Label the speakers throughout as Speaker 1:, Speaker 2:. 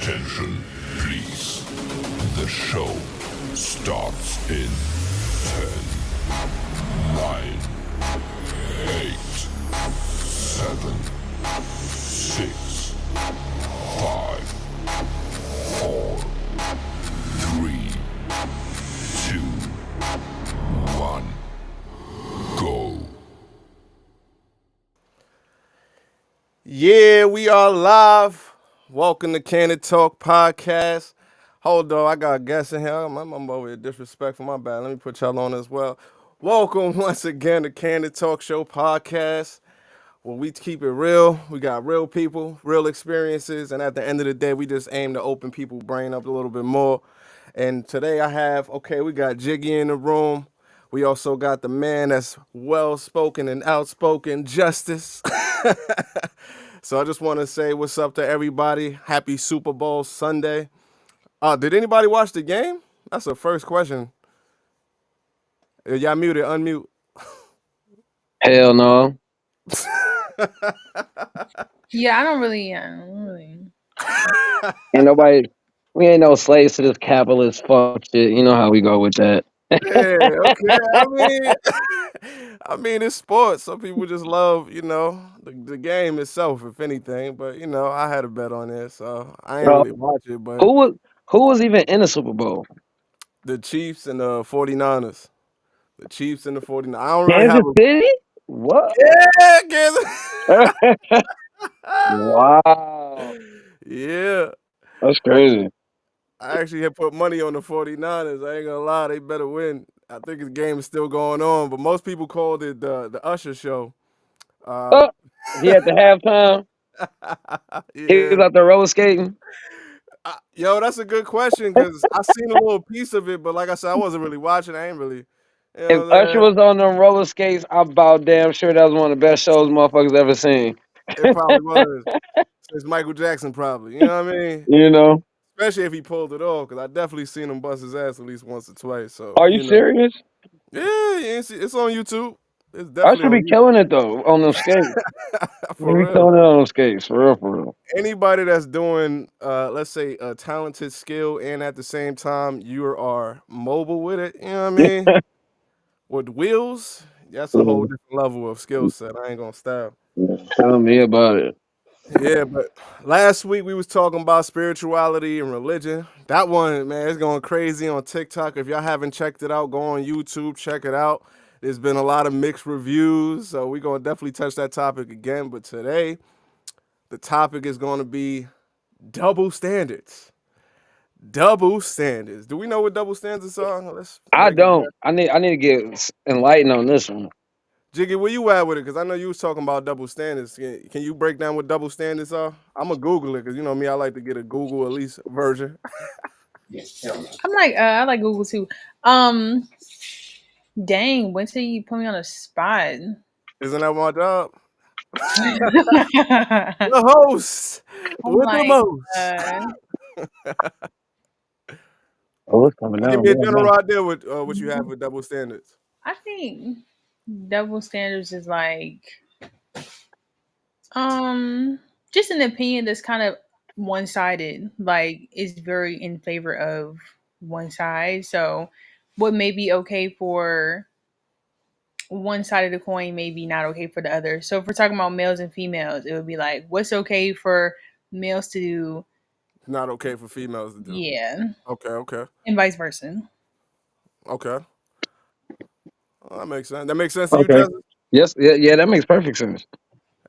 Speaker 1: Attention, please. The show starts in 10, 9, 8, 7, 6, 5, 4, 3, 2, 1, go.
Speaker 2: Yeah, we are live. Welcome to Candid Talk Podcast. Hold on, I got a guest in here. I'm over here disrespectful. My bad. Let me put y'all on as well. Welcome once again to Candid Talk Show Podcast, where we keep it real. We got real people, real experiences, and at the end of the day, we just aim to open people's brain up a little bit more. And today we got Jiggy in the room. We also got the man that's well spoken and outspoken, Justice. So I just want to say what's up to everybody. Happy Super Bowl Sunday. Did anybody watch the game? That's the first question. Y'all muted, unmute.
Speaker 3: Hell no.
Speaker 4: Yeah, I don't really.
Speaker 3: Ain't nobody. We ain't no slaves to this capitalist fuck shit. You know how we go with that.
Speaker 2: Yeah, okay. I mean, it's sports. Some people just love, the game itself, if anything. But I had a bet on it, so I ain't
Speaker 3: Bro,
Speaker 2: really watch it. But
Speaker 3: who was even in the Super Bowl?
Speaker 2: the Chiefs and the 49ers. The Chiefs and the 49ers. I don't really have
Speaker 3: Kansas
Speaker 2: a
Speaker 3: City? What?
Speaker 2: yeah, Kansas.
Speaker 3: Wow,
Speaker 2: Yeah.
Speaker 3: that's crazy.
Speaker 2: I actually had put money on the 49ers. I ain't gonna lie, they better win. I think the game is still going on, but most people called it the Usher show. Uh,
Speaker 3: Oh, he at the halftime. He
Speaker 2: yeah.
Speaker 3: was out there roller skating.
Speaker 2: Yo, that's a good question because I seen a little piece of it, but like I said, I wasn't really watching. I ain't really, you
Speaker 3: If
Speaker 2: know what I'm
Speaker 3: Usher
Speaker 2: saying?
Speaker 3: was on them roller skates, I'm about damn sure that was one of the best shows motherfuckers ever seen.
Speaker 2: It probably was. Since Michael Jackson, probably. You know what I mean?
Speaker 3: You know?
Speaker 2: Especially if he pulled it off, because I definitely seen him bust his ass at least once or twice. So,
Speaker 3: Are you serious?
Speaker 2: yeah, you ain't see, it's on YouTube. It's definitely
Speaker 3: Usher
Speaker 2: on
Speaker 3: be killing it though on them skates.
Speaker 2: YouTube.
Speaker 3: He
Speaker 2: For
Speaker 3: be
Speaker 2: real.
Speaker 3: killing it on them skates, for real, for real.
Speaker 2: Anybody that's doing, let's say, a talented skill and at the same time you are mobile with it, you know what I mean? With wheels, that's a whole
Speaker 3: Yeah,
Speaker 2: different level of skill set. I ain't gonna stop.
Speaker 3: yeah. Tell me about it.
Speaker 2: Yeah, but last week we was talking about spirituality and religion. That one, man, is going crazy on TikTok. If y'all haven't checked it out, go on YouTube, check it out. There's been a lot of mixed reviews, so we're gonna definitely touch that topic again. But today, the topic is gonna be double standards. Double standards. Do we know what double standards are? Let's
Speaker 3: I
Speaker 2: break it down.
Speaker 3: don't. I need to get enlightened on this one.
Speaker 2: Jiggy, where you at with it? Because I know you was talking about double standards. Can you break down what double standards are? I'm gonna Google it because you know me, I like to get a Google at least version.
Speaker 4: I like Google too. Um, dang, when till you put me on a spot?
Speaker 2: Isn't that my job?
Speaker 4: I'm
Speaker 2: The host with the
Speaker 4: like,
Speaker 2: most.
Speaker 4: uh,
Speaker 3: Oh, it's coming
Speaker 2: Give
Speaker 3: down.
Speaker 2: me a
Speaker 3: Damn, man.
Speaker 2: general idea with what you have with double standards.
Speaker 4: I think double standards is like, um, just an opinion that's kind of one sided. Like, is very in favor of one side. So, what may be okay for one side of the coin may be not okay for the other. So if we're talking about males and females, it would be like what's okay for males to do,
Speaker 2: It's not okay for females to do.
Speaker 4: yeah,
Speaker 2: Okay, okay,
Speaker 4: and vice versa.
Speaker 2: okay. Well, that makes sense. That makes sense to you,
Speaker 3: Okay.
Speaker 2: Justin.
Speaker 3: Yes. Yeah. Yeah. That makes perfect sense.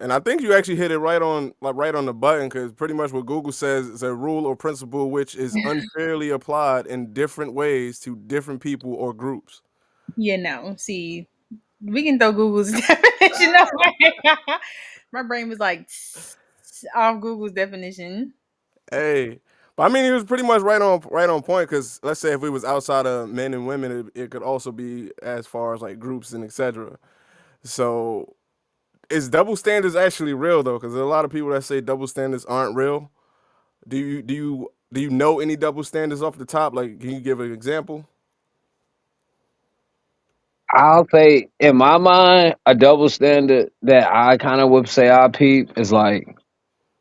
Speaker 2: And I think you actually hit it right on the button because pretty much what Google says is a rule or principle which is unfairly applied in different ways to different people or groups.
Speaker 4: Yeah, no. See, we can throw Google's definition away. My brain was like off Google's definition.
Speaker 2: Hey, but I mean, he was pretty much right on point. Because let's say if we was outside of men and women, it could also be as far as like groups and etc. So, is double standards actually real though? Because there are a lot of people that say double standards aren't real. Do you know any double standards off the top? Like, can you give an example?
Speaker 3: I'll say, in my mind, a double standard that I kind of would say I peep is like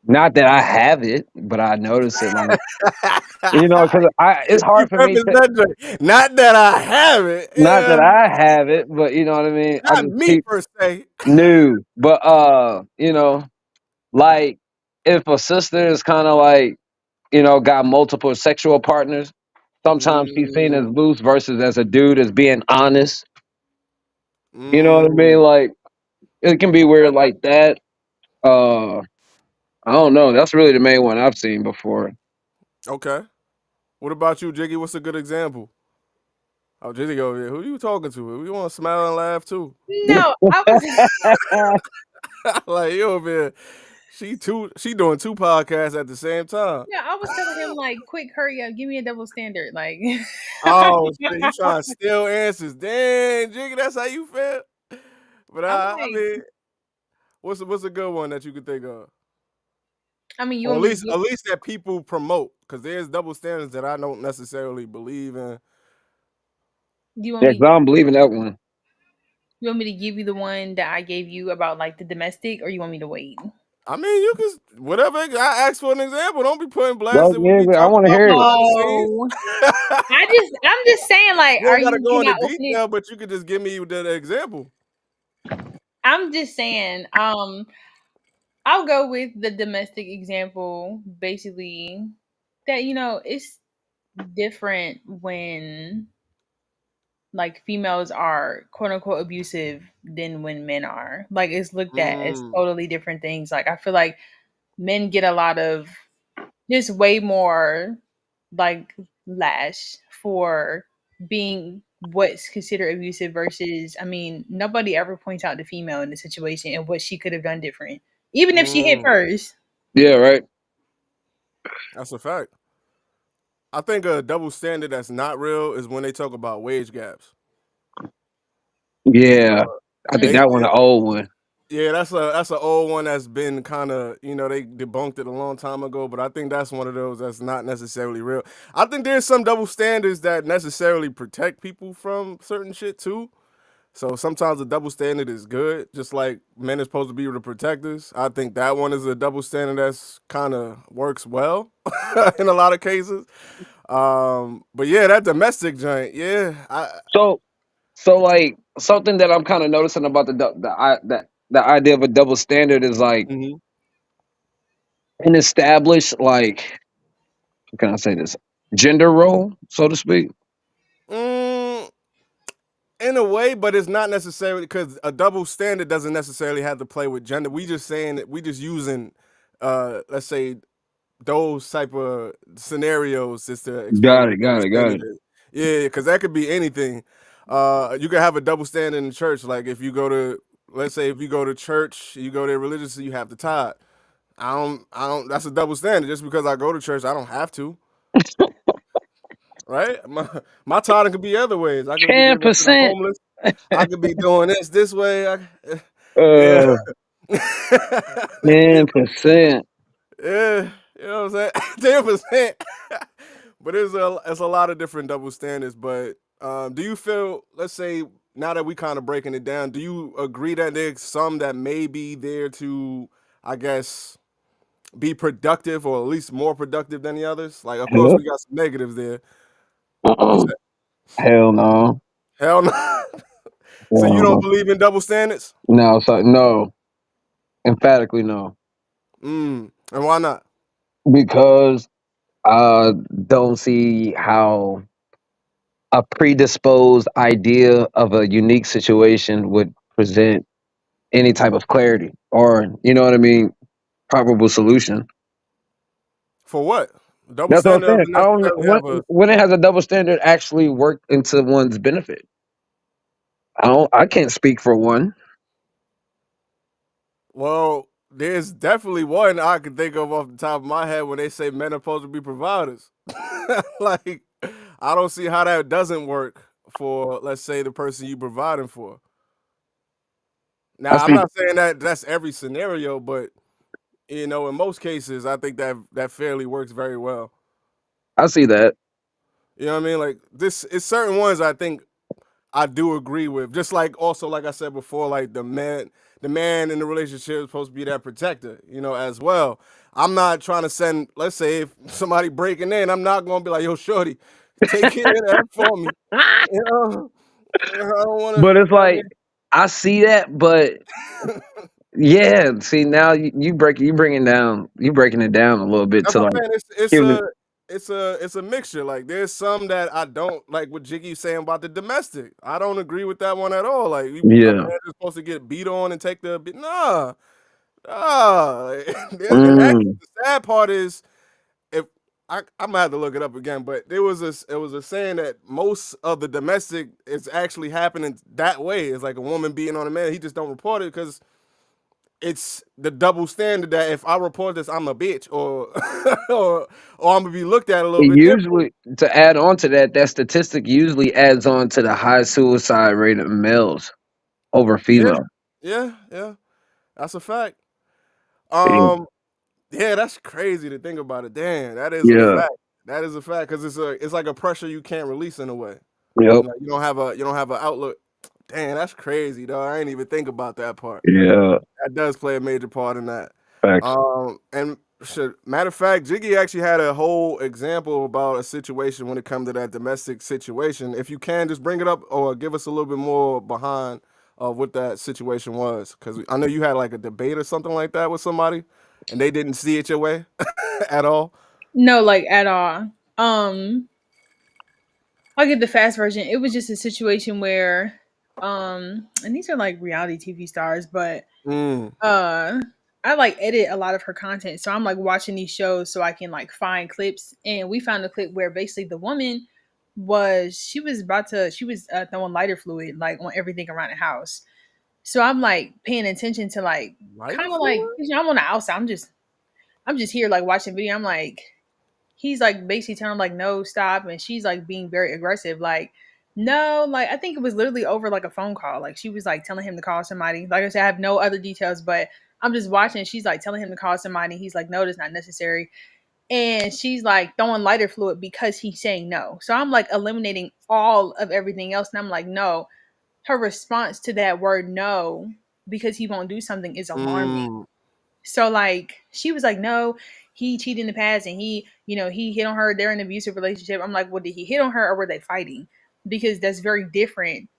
Speaker 3: Not that I have it, but I notice it. Like because it's
Speaker 2: You
Speaker 3: hard for me
Speaker 2: preface
Speaker 3: to.
Speaker 2: that joint. Not that I have it.
Speaker 3: Not that
Speaker 2: Yeah,
Speaker 3: I have it, but you know what I mean. I
Speaker 2: not
Speaker 3: just
Speaker 2: me
Speaker 3: keep
Speaker 2: per se.
Speaker 3: new, but like if a sister is kind of like got multiple sexual partners, sometimes she's seen as
Speaker 2: Mm,
Speaker 3: loose versus as a dude as being honest. You know what I mean?
Speaker 2: mm,
Speaker 3: Like it can be weird like that. Uh, I don't know. That's really the main one I've seen before.
Speaker 2: okay. What about you, Jiggy? What's a good example? Oh, Jiggy over here. Who you talking to? We want to smile and laugh too.
Speaker 4: No, I was
Speaker 2: Like you over here. She doing two podcasts at the same time.
Speaker 4: no, I was telling him like, quick, hurry up, give me a double standard. Like,
Speaker 2: Oh shit, you trying to steal answers. Dang, Jiggy, that's how you feel. But
Speaker 4: I'm
Speaker 2: I
Speaker 4: like,
Speaker 2: mean, what's a good one that you could think of?
Speaker 4: I mean, you
Speaker 2: Or
Speaker 4: want me to
Speaker 2: at
Speaker 4: give
Speaker 2: least that people promote, because there's double standards that I don't necessarily believe in.
Speaker 4: you want
Speaker 3: Yeah, 'cause
Speaker 4: me
Speaker 3: I don't believe in that one.
Speaker 4: you want me to give you the one that I gave you about like the domestic, or you want me to wait?
Speaker 2: I mean, you can whatever. I ask for an example. Don't be putting
Speaker 3: Well,
Speaker 2: blasted what we
Speaker 3: yeah, I
Speaker 2: talk
Speaker 3: want to
Speaker 2: about
Speaker 3: hear it.
Speaker 2: behind the scenes.
Speaker 4: No, I'm just saying, like,
Speaker 2: You don't gotta go
Speaker 4: can
Speaker 2: into
Speaker 4: I open it?
Speaker 2: detail, but you could just give me the example.
Speaker 4: I'm just saying, I'll go with the domestic example, basically, that it's different when like females are quote unquote abusive than when men are. Like it's looked at as
Speaker 2: Mm,
Speaker 4: totally different things. Like I feel like men get a lot of just way more like lash for being what's considered abusive versus, I mean, nobody ever points out the female in the situation and what she could have done different. Even if she hit
Speaker 2: mm,
Speaker 4: first.
Speaker 3: Yeah, right.
Speaker 2: that's a fact. I think a double standard that's not real is when they talk about wage gaps.
Speaker 3: Yeah, I think
Speaker 2: They,
Speaker 3: that
Speaker 4: Mhm.
Speaker 3: one the old one.
Speaker 2: yeah, that's an old one that's been kind of they debunked it a long time ago, but I think that's one of those that's not necessarily real. I think there's some double standards that necessarily protect people from certain shit too. So sometimes a double standard is good, just like men are supposed to be the protectors. I think that one is a double standard that's kind of works well in a lot of cases. But yeah, that domestic joint, yeah,
Speaker 3: So, like something that I'm kind of noticing about the idea of a double standard is like
Speaker 2: Mhm.
Speaker 3: an established like how can I say this gender role, so to speak.
Speaker 2: Mm, in a way, but it's not necessarily because a double standard doesn't necessarily have to play with gender. We just saying that we just using, let's say those type of scenarios just to explain
Speaker 3: Got
Speaker 2: what a
Speaker 3: it.
Speaker 2: double
Speaker 3: Got it. Got
Speaker 2: standard
Speaker 3: it.
Speaker 2: is. Yeah, because that could be anything. You could have a double standard in church. Like if you go to, let's say, if you go to church, you go there religiously, you have to tithe. I don't. That's a double standard. Just because I go to church, I don't have to. Right? My tithing could be other ways. I could be
Speaker 3: ten
Speaker 2: giving to the
Speaker 3: percent.
Speaker 2: homeless. I could be doing this way. Yeah.
Speaker 3: Uh, 10%.
Speaker 2: Yeah, you know what I'm saying? 10%. But it's a lot of different double standards. But do you feel, let's say, now that we kind of breaking it down, do you agree that there's some that may be there to, I guess, be productive or at least more productive than the others? Like, of course,
Speaker 3: Hello?
Speaker 2: we got some negatives there. You
Speaker 3: Uh-uh.
Speaker 2: said,
Speaker 3: Hell no.
Speaker 2: hell no. So you
Speaker 3: Hell
Speaker 2: don't
Speaker 3: no.
Speaker 2: believe in double standards?
Speaker 3: No, so no. Emphatically no.
Speaker 2: And why not?
Speaker 3: Because I don't see how a predisposed idea of a unique situation would present any type of clarity or, you know what I mean, probable solution.
Speaker 2: For what? Double
Speaker 3: That's what I'm
Speaker 2: standard
Speaker 3: saying.
Speaker 2: doesn't
Speaker 3: I don't know
Speaker 2: necessarily have a.
Speaker 3: when it has a double standard actually work into one's benefit. I can't speak for one.
Speaker 2: Well, there's definitely one I can think of off the top of my head when they say men are supposed to be providers. Like, I don't see how that doesn't work for, let's say, the person you providing for.
Speaker 3: I
Speaker 2: Now, I'm
Speaker 3: see
Speaker 2: not saying that that's every scenario, but in most cases, I think that fairly works very well.
Speaker 3: I see that.
Speaker 2: You know what I mean? Like this, it's certain ones I think I do agree with. Just like also, like I said before, like the man in the relationship is supposed to be that protector, as well. I'm not trying to send. Let's say if somebody breaking in, I'm not gonna be like, "Yo, shorty, take care of that for me." You know, I don't want to.
Speaker 3: But it's
Speaker 2: You know what I
Speaker 3: like I see that, but
Speaker 2: mean?
Speaker 3: yeah, see now you breaking it down a little bit
Speaker 2: That's
Speaker 3: to
Speaker 2: what
Speaker 3: like
Speaker 2: I'm saying.
Speaker 3: human.
Speaker 2: It's a mixture. Like there's some that I don't like what Jiggy's saying about the domestic. I don't agree with that one at all. Like a
Speaker 3: Yeah.
Speaker 2: man is supposed to get beat on and take the beat. Nah, nah. And actually,
Speaker 3: Mm.
Speaker 2: the sad part is if I'm gonna have to look it up again, but it was a saying that most of the domestic is actually happening that way. It's like a woman beating on a man. He just don't report it because it's the double standard that if I report this, I'm a bitch, or or I'm gonna be looked at a little
Speaker 3: It
Speaker 2: bit different.
Speaker 3: usually to add on to that, that statistic usually adds on to the high suicide rate of males over
Speaker 2: Yeah,
Speaker 3: female.
Speaker 2: yeah, that's a fact.
Speaker 3: Yeah.
Speaker 2: Um, yeah, that's crazy to think about it. Damn, that is a
Speaker 3: Yeah.
Speaker 2: fact. That is a fact because it's like a pressure you can't release in a way.
Speaker 3: Yep.
Speaker 2: You don't have an outlook. Damn, that's crazy, though. I ain't even think about that part.
Speaker 3: Yeah.
Speaker 2: That does play a major part in that.
Speaker 3: Facts.
Speaker 2: And matter of fact, Jiggy actually had a whole example about a situation when it comes to that domestic situation. If you can, just bring it up or give us a little bit more behind of what that situation was, because I know you had like a debate or something like that with somebody, and they didn't see it your way at all.
Speaker 4: No, like at all. Um, I'll get the fast version. It was just a situation where, and these are like reality TV stars, but
Speaker 2: Mm,
Speaker 4: uh, I like edit a lot of her content, so I'm like watching these shows so I can like find clips. And we found a clip where basically the woman she was throwing lighter fluid like on everything around the house. So I'm like paying attention to like
Speaker 2: lighter
Speaker 4: kind of like
Speaker 2: fluid?
Speaker 4: I'm on the outside. I'm just here like watching video. I'm like he's like basically telling him like no stop, and she's like being very aggressive like no, like I think it was literally over like a phone call. Like she was like telling him to call somebody. Like I said, I have no other details, but I'm just watching. She's like telling him to call somebody. He's like, no, that's not necessary. And she's like throwing lighter fluid because he's saying no. So I'm like eliminating all of everything else. And I'm like, no. Her response to that word no, because he won't do something, is alarming.
Speaker 2: Mm,
Speaker 4: So like she was like, no, he cheated in the past and he hit on her. They're in an abusive relationship. I'm like, well, did he hit on her or were they fighting? Because that's very different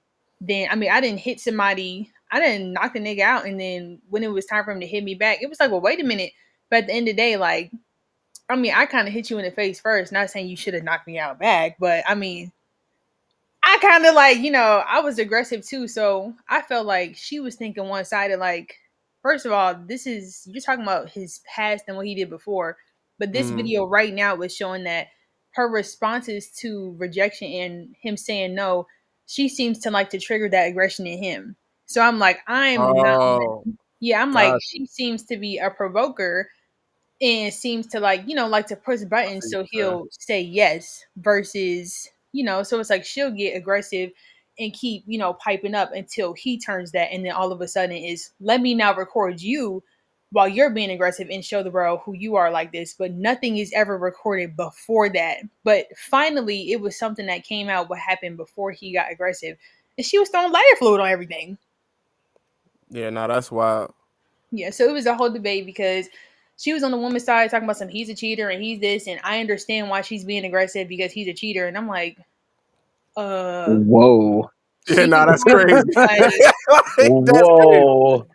Speaker 4: than I mean, I didn't hit somebody, I didn't knock the nigga out, and then when it was time for him to hit me back, it was like, well, wait a minute. But at the end of the day, like, I mean, I kind of hit you in the face first. Not saying you should have knocked me out back, but I mean, I kind of like, I was aggressive too. So I felt like she was thinking one sided. Like, first of all, you're talking about his past and what he did before. But this
Speaker 2: mm.
Speaker 4: video right now was showing that her responses to rejection and him saying no, she seems to like to trigger that aggression in him. So I'm like, I'm not,
Speaker 2: Oh,
Speaker 4: yeah, I'm like,
Speaker 2: gosh,
Speaker 4: she seems to be a provoker and seems to like like to push
Speaker 2: I
Speaker 4: buttons
Speaker 2: see
Speaker 4: so
Speaker 2: what
Speaker 4: he'll say yes versus so it's like she'll get aggressive and keep piping up until he turns that, and then all of a sudden is let me now record you while you're being aggressive and show the world who you are like this, but nothing is ever recorded before that. But finally it was something that came out what happened before he got aggressive, and she was throwing lighter fluid on everything.
Speaker 2: yeah, no, that's wild.
Speaker 4: Yeah, so it was a whole debate because she was on the woman's side talking about some he's a cheater and he's this, and I understand why she's being aggressive because he's a cheater, and I'm like, uh,
Speaker 3: Whoa.
Speaker 2: Yeah,
Speaker 4: she
Speaker 2: no,
Speaker 4: was
Speaker 2: that's
Speaker 4: like,
Speaker 2: crazy. Like, that's crazy.
Speaker 3: Whoa.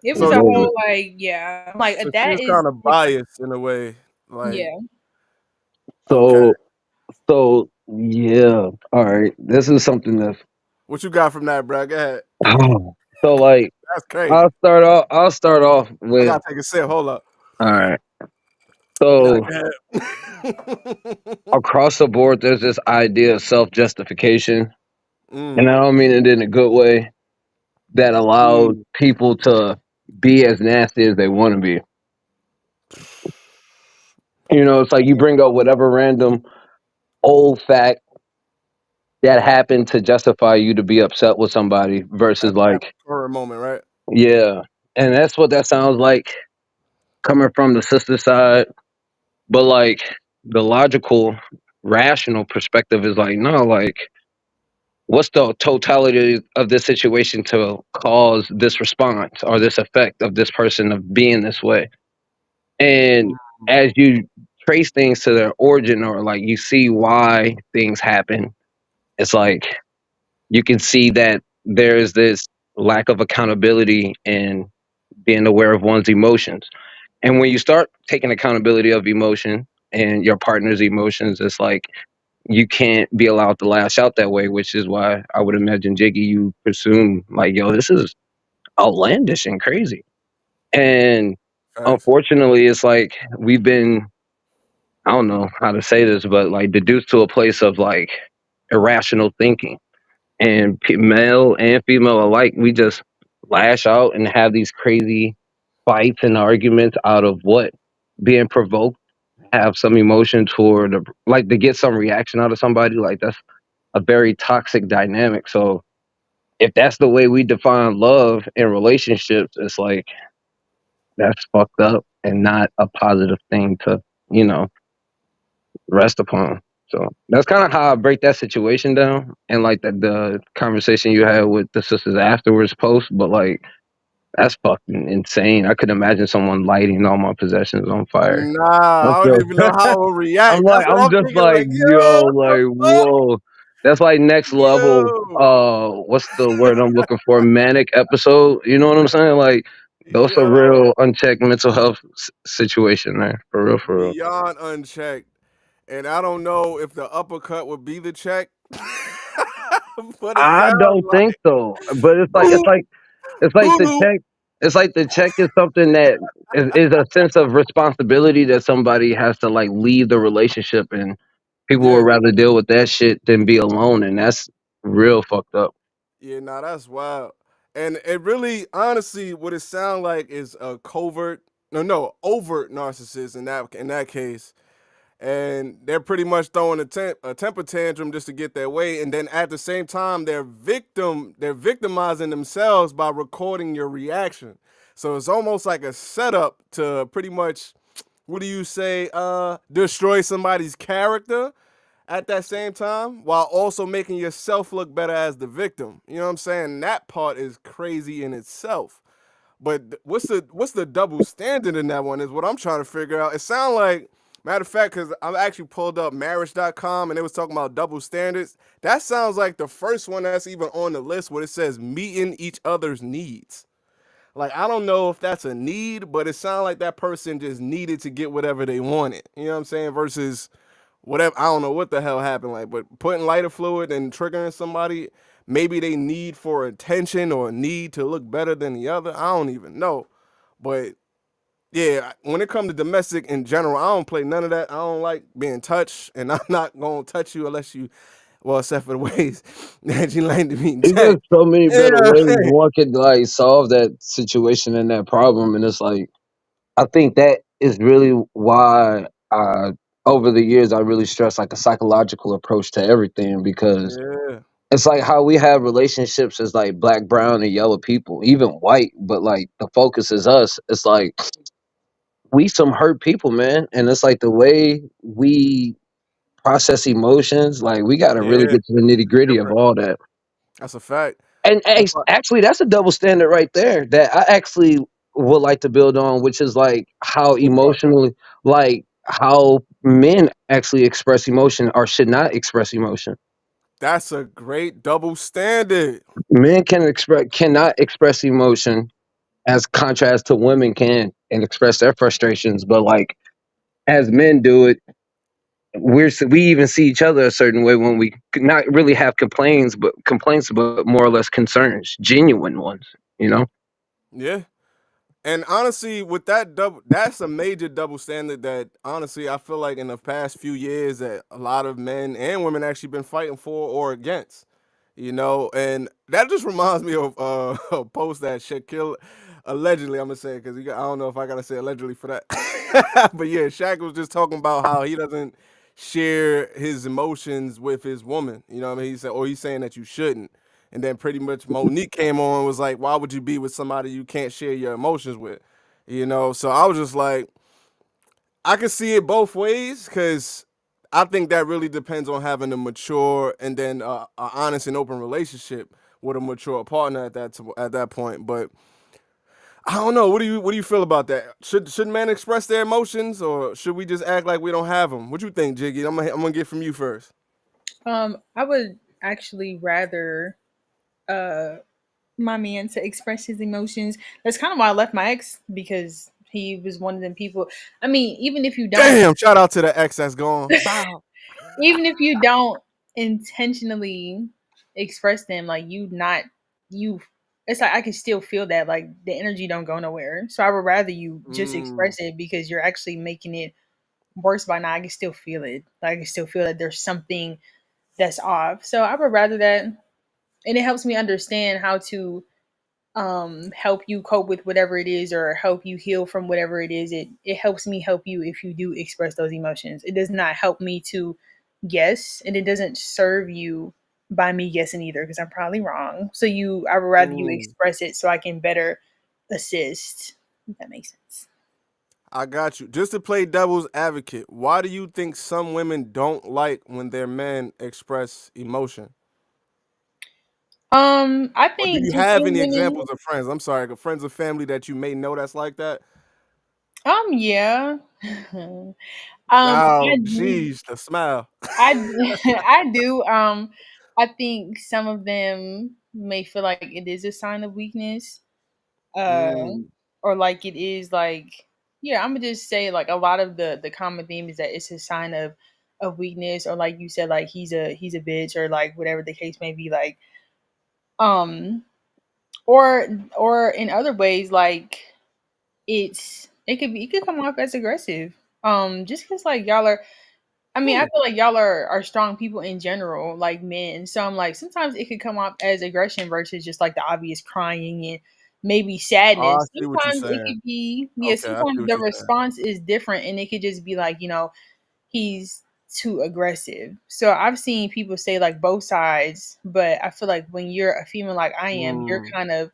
Speaker 4: it was a
Speaker 2: So
Speaker 3: Whoa.
Speaker 4: whole like, yeah, I'm like
Speaker 2: so she
Speaker 4: that
Speaker 2: was
Speaker 4: is
Speaker 2: kind of
Speaker 4: different.
Speaker 2: biased in a way. Like,
Speaker 4: Yeah,
Speaker 2: okay,
Speaker 3: So so yeah. All right. This is something that's
Speaker 2: what you got from that, bro? Go ahead.
Speaker 3: so like
Speaker 2: That's crazy.
Speaker 3: I'll start off
Speaker 2: I
Speaker 3: with
Speaker 2: gotta take a sip. Hold up.
Speaker 3: all right.
Speaker 2: Nah,
Speaker 3: So
Speaker 2: go ahead.
Speaker 3: across the board there's this idea of self justification. And
Speaker 2: mm,
Speaker 3: I don't mean it in a good way that allows
Speaker 2: mm.
Speaker 3: people to be as nasty as they want to be. You know, it's like you bring up whatever random old fact that happened to justify you to be upset with somebody versus
Speaker 2: At
Speaker 3: like,
Speaker 2: the current moment, right?
Speaker 3: yeah. And that's what that sounds like coming from the sister side. But like the logical, rational perspective is like, no, like, what's the totality of this situation to cause this response or this effect of this person of being this way? And as you trace things to their origin, or like you see why things happen, it's like you can see that there's this lack of accountability and being aware of one's emotions. And when you start taking accountability of emotion and your partner's emotions, it's like you can't be allowed to lash out that way, which is why I would imagine, Jiggy, you presume like, yo, this is outlandish and crazy. And
Speaker 2: Facts.
Speaker 3: unfortunately, it's like we've been, I don't know how to say this, but like deduced to a place of like irrational thinking. And male and female alike, we just lash out and have these crazy fights and arguments out of what? Being provoked, have some emotion toward, like to get some reaction out of somebody. Like that's a very toxic dynamic. So if that's the way we define love in relationships, it's like that's fucked up and not a positive thing to, you know, rest upon. So that's kind of how I break that situation down, and like the conversation you had with the sisters afterwards post. But like that's fucking insane. I could imagine someone lighting all my possessions on fire. I'm
Speaker 2: Nah, I don't
Speaker 3: so
Speaker 2: even know how I would react. That's what
Speaker 3: I'm
Speaker 2: I'm
Speaker 3: just
Speaker 2: thinking.
Speaker 3: like,
Speaker 2: Like, yo,
Speaker 3: yo,
Speaker 2: what the
Speaker 3: like
Speaker 2: fuck?
Speaker 3: whoa. That's like next level.
Speaker 2: Yo,
Speaker 3: What's the word I'm looking for? Manic episode. You know what I'm saying? Like those are
Speaker 2: yo,
Speaker 3: real unchecked mental health situation there. For real, for real.
Speaker 2: beyond unchecked. And I don't know if the uppercut would be the check, but it
Speaker 3: I
Speaker 2: sounds
Speaker 3: don't think
Speaker 2: like
Speaker 3: so. But
Speaker 2: boom,
Speaker 3: it's like the
Speaker 2: boom.
Speaker 3: check. It's like the check is something that is a sense of responsibility that somebody has to like leave the relationship, and people would
Speaker 2: Yeah,
Speaker 3: rather deal with that shit than be alone, and that's real fucked up.
Speaker 2: yeah, nah, that's wild. And it really, honestly, what it sounds like is a covert, no, overt narcissist in that case. And they're pretty much throwing a temper tantrum just to get their way, and then at the same time they're victimizing themselves by recording your reaction. So it's almost like a setup to pretty much, what do you say, destroy somebody's character at that same time, while also making yourself look better as the victim. You know what I'm saying? That part is crazy in itself. But what's the double standard in that one is what I'm trying to figure out. It sounds like, matter of fact, because I actually pulled up marriage.com and it was talking about double standards. That sounds like the first one that's even on the list where it says meeting each other's needs. Like, I don't know if that's a need, but it sounds like that person just needed to get whatever they wanted. You know what I'm saying? Versus whatever, I don't know what the hell happened, like, but putting lighter fluid and triggering somebody, maybe they need for attention or need to look better than the other. I don't even know. But yeah, when it comes to domestic in general, I don't play none of that. I don't like being touched, and I'm not gonna touch you unless you, well, except for the ways that you like to be
Speaker 3: It's
Speaker 2: checked.
Speaker 3: just so many
Speaker 2: You
Speaker 3: better
Speaker 2: know what I'm
Speaker 3: ways
Speaker 2: saying?
Speaker 3: one could like solve that situation and that problem, and it's like I think that is really why over the years I really stress like a psychological approach to everything, because
Speaker 2: Yeah,
Speaker 3: it's like how we have relationships as like black, brown, and yellow people, even white, but like the focus is us. It's like we some hurt people, man, and it's like the way we process emotions. Like we got to really
Speaker 2: yeah,
Speaker 3: get to the nitty gritty of
Speaker 2: different.
Speaker 3: all that.
Speaker 2: That's a fact.
Speaker 3: And
Speaker 2: That's why.
Speaker 3: actually, that's a double standard right there that I actually would like to build on, which is like how
Speaker 2: What's up?
Speaker 3: emotionally, like how men actually express emotion or should not express emotion.
Speaker 2: That's a great double standard.
Speaker 3: Men cannot express emotion as contrast to women can and express their frustrations, but like as men do it, we even see each other a certain way when we not really have complaints, but more or less concerns, genuine ones, you know.
Speaker 2: Yeah. And honestly, with that double, that's a major double standard that honestly I feel like in the past few years that a lot of men and women actually been fighting for or against. And that just reminds me of a post that Shaquille allegedly, I'm gonna say, because I don't know if I gotta say allegedly for that, but yeah, Shaq was just talking about how he doesn't share his emotions with his woman. You know what I mean? He said, or he's saying that you shouldn't. And then pretty much Monique came on and was like, why would you be with somebody you can't share your emotions with? So I was just like, I can see it both ways because I think that really depends on having a mature and then a honest and open relationship with a mature partner at that point. But I don't know. What do you feel about that? Should men express their emotions, or should we just act like we don't have them? What you think, Jiggy? I'm gonna get from you first.
Speaker 4: I would actually rather uh my man to express his emotions. That's kind of why I left my ex, because he was one of them people. I mean, even if you don't,
Speaker 2: Damn! Shout out to the ex that's gone. Bow.
Speaker 4: even if you don't intentionally express them, like you not you, it's like I can still feel that like the energy don't go nowhere. So I would rather you just
Speaker 2: Mm,
Speaker 4: express it, because you're actually making it worse by now. I can still feel it. Like, I can still feel that there's something that's off. So I would rather that, and it helps me understand how to help you cope with whatever it is, or help you heal from whatever it is. It helps me help you if you do express those emotions. It does not help me to guess, and it doesn't serve you by me guessing either, because I'm probably wrong. So I would rather you
Speaker 2: mm.
Speaker 4: express it so I can better assist, if that makes sense.
Speaker 2: I got you. Just to play devil's advocate, why do you think some women don't like when their men express emotion?
Speaker 4: I
Speaker 2: Or do
Speaker 4: think
Speaker 2: you
Speaker 4: just
Speaker 2: have
Speaker 4: some
Speaker 2: any
Speaker 4: women.
Speaker 2: examples of friends? I'm sorry, like friends or family that you may know that's like that?
Speaker 4: Yeah.
Speaker 2: Oh,
Speaker 4: I do.
Speaker 2: geez, the smile.
Speaker 4: I I do. I think some of them may feel like it is a sign of weakness, uh,
Speaker 2: Mm,
Speaker 4: or like it is like, yeah. I'm gonna just say like a lot of the common theme is that it's a sign of weakness, or like you said, like he's a bitch, or like whatever the case may be, like um, or in other ways, like it could come off as aggressive. Just because like y'all are, I mean, I
Speaker 2: hmm.
Speaker 4: feel like y'all are strong people in general, like men. So I'm like, sometimes it could come off as aggression versus just like the obvious crying and maybe
Speaker 2: Oh, I
Speaker 4: sadness.
Speaker 2: see what you're
Speaker 4: Sometimes it
Speaker 2: saying.
Speaker 4: could be, yeah,
Speaker 2: Okay, I see
Speaker 4: sometimes
Speaker 2: what
Speaker 4: the
Speaker 2: you're saying.
Speaker 4: response is different, and it could just be like, he's too aggressive. So I've seen people say like both sides, but I feel like when you're a female like I am, you're
Speaker 2: Mm.
Speaker 4: kind of,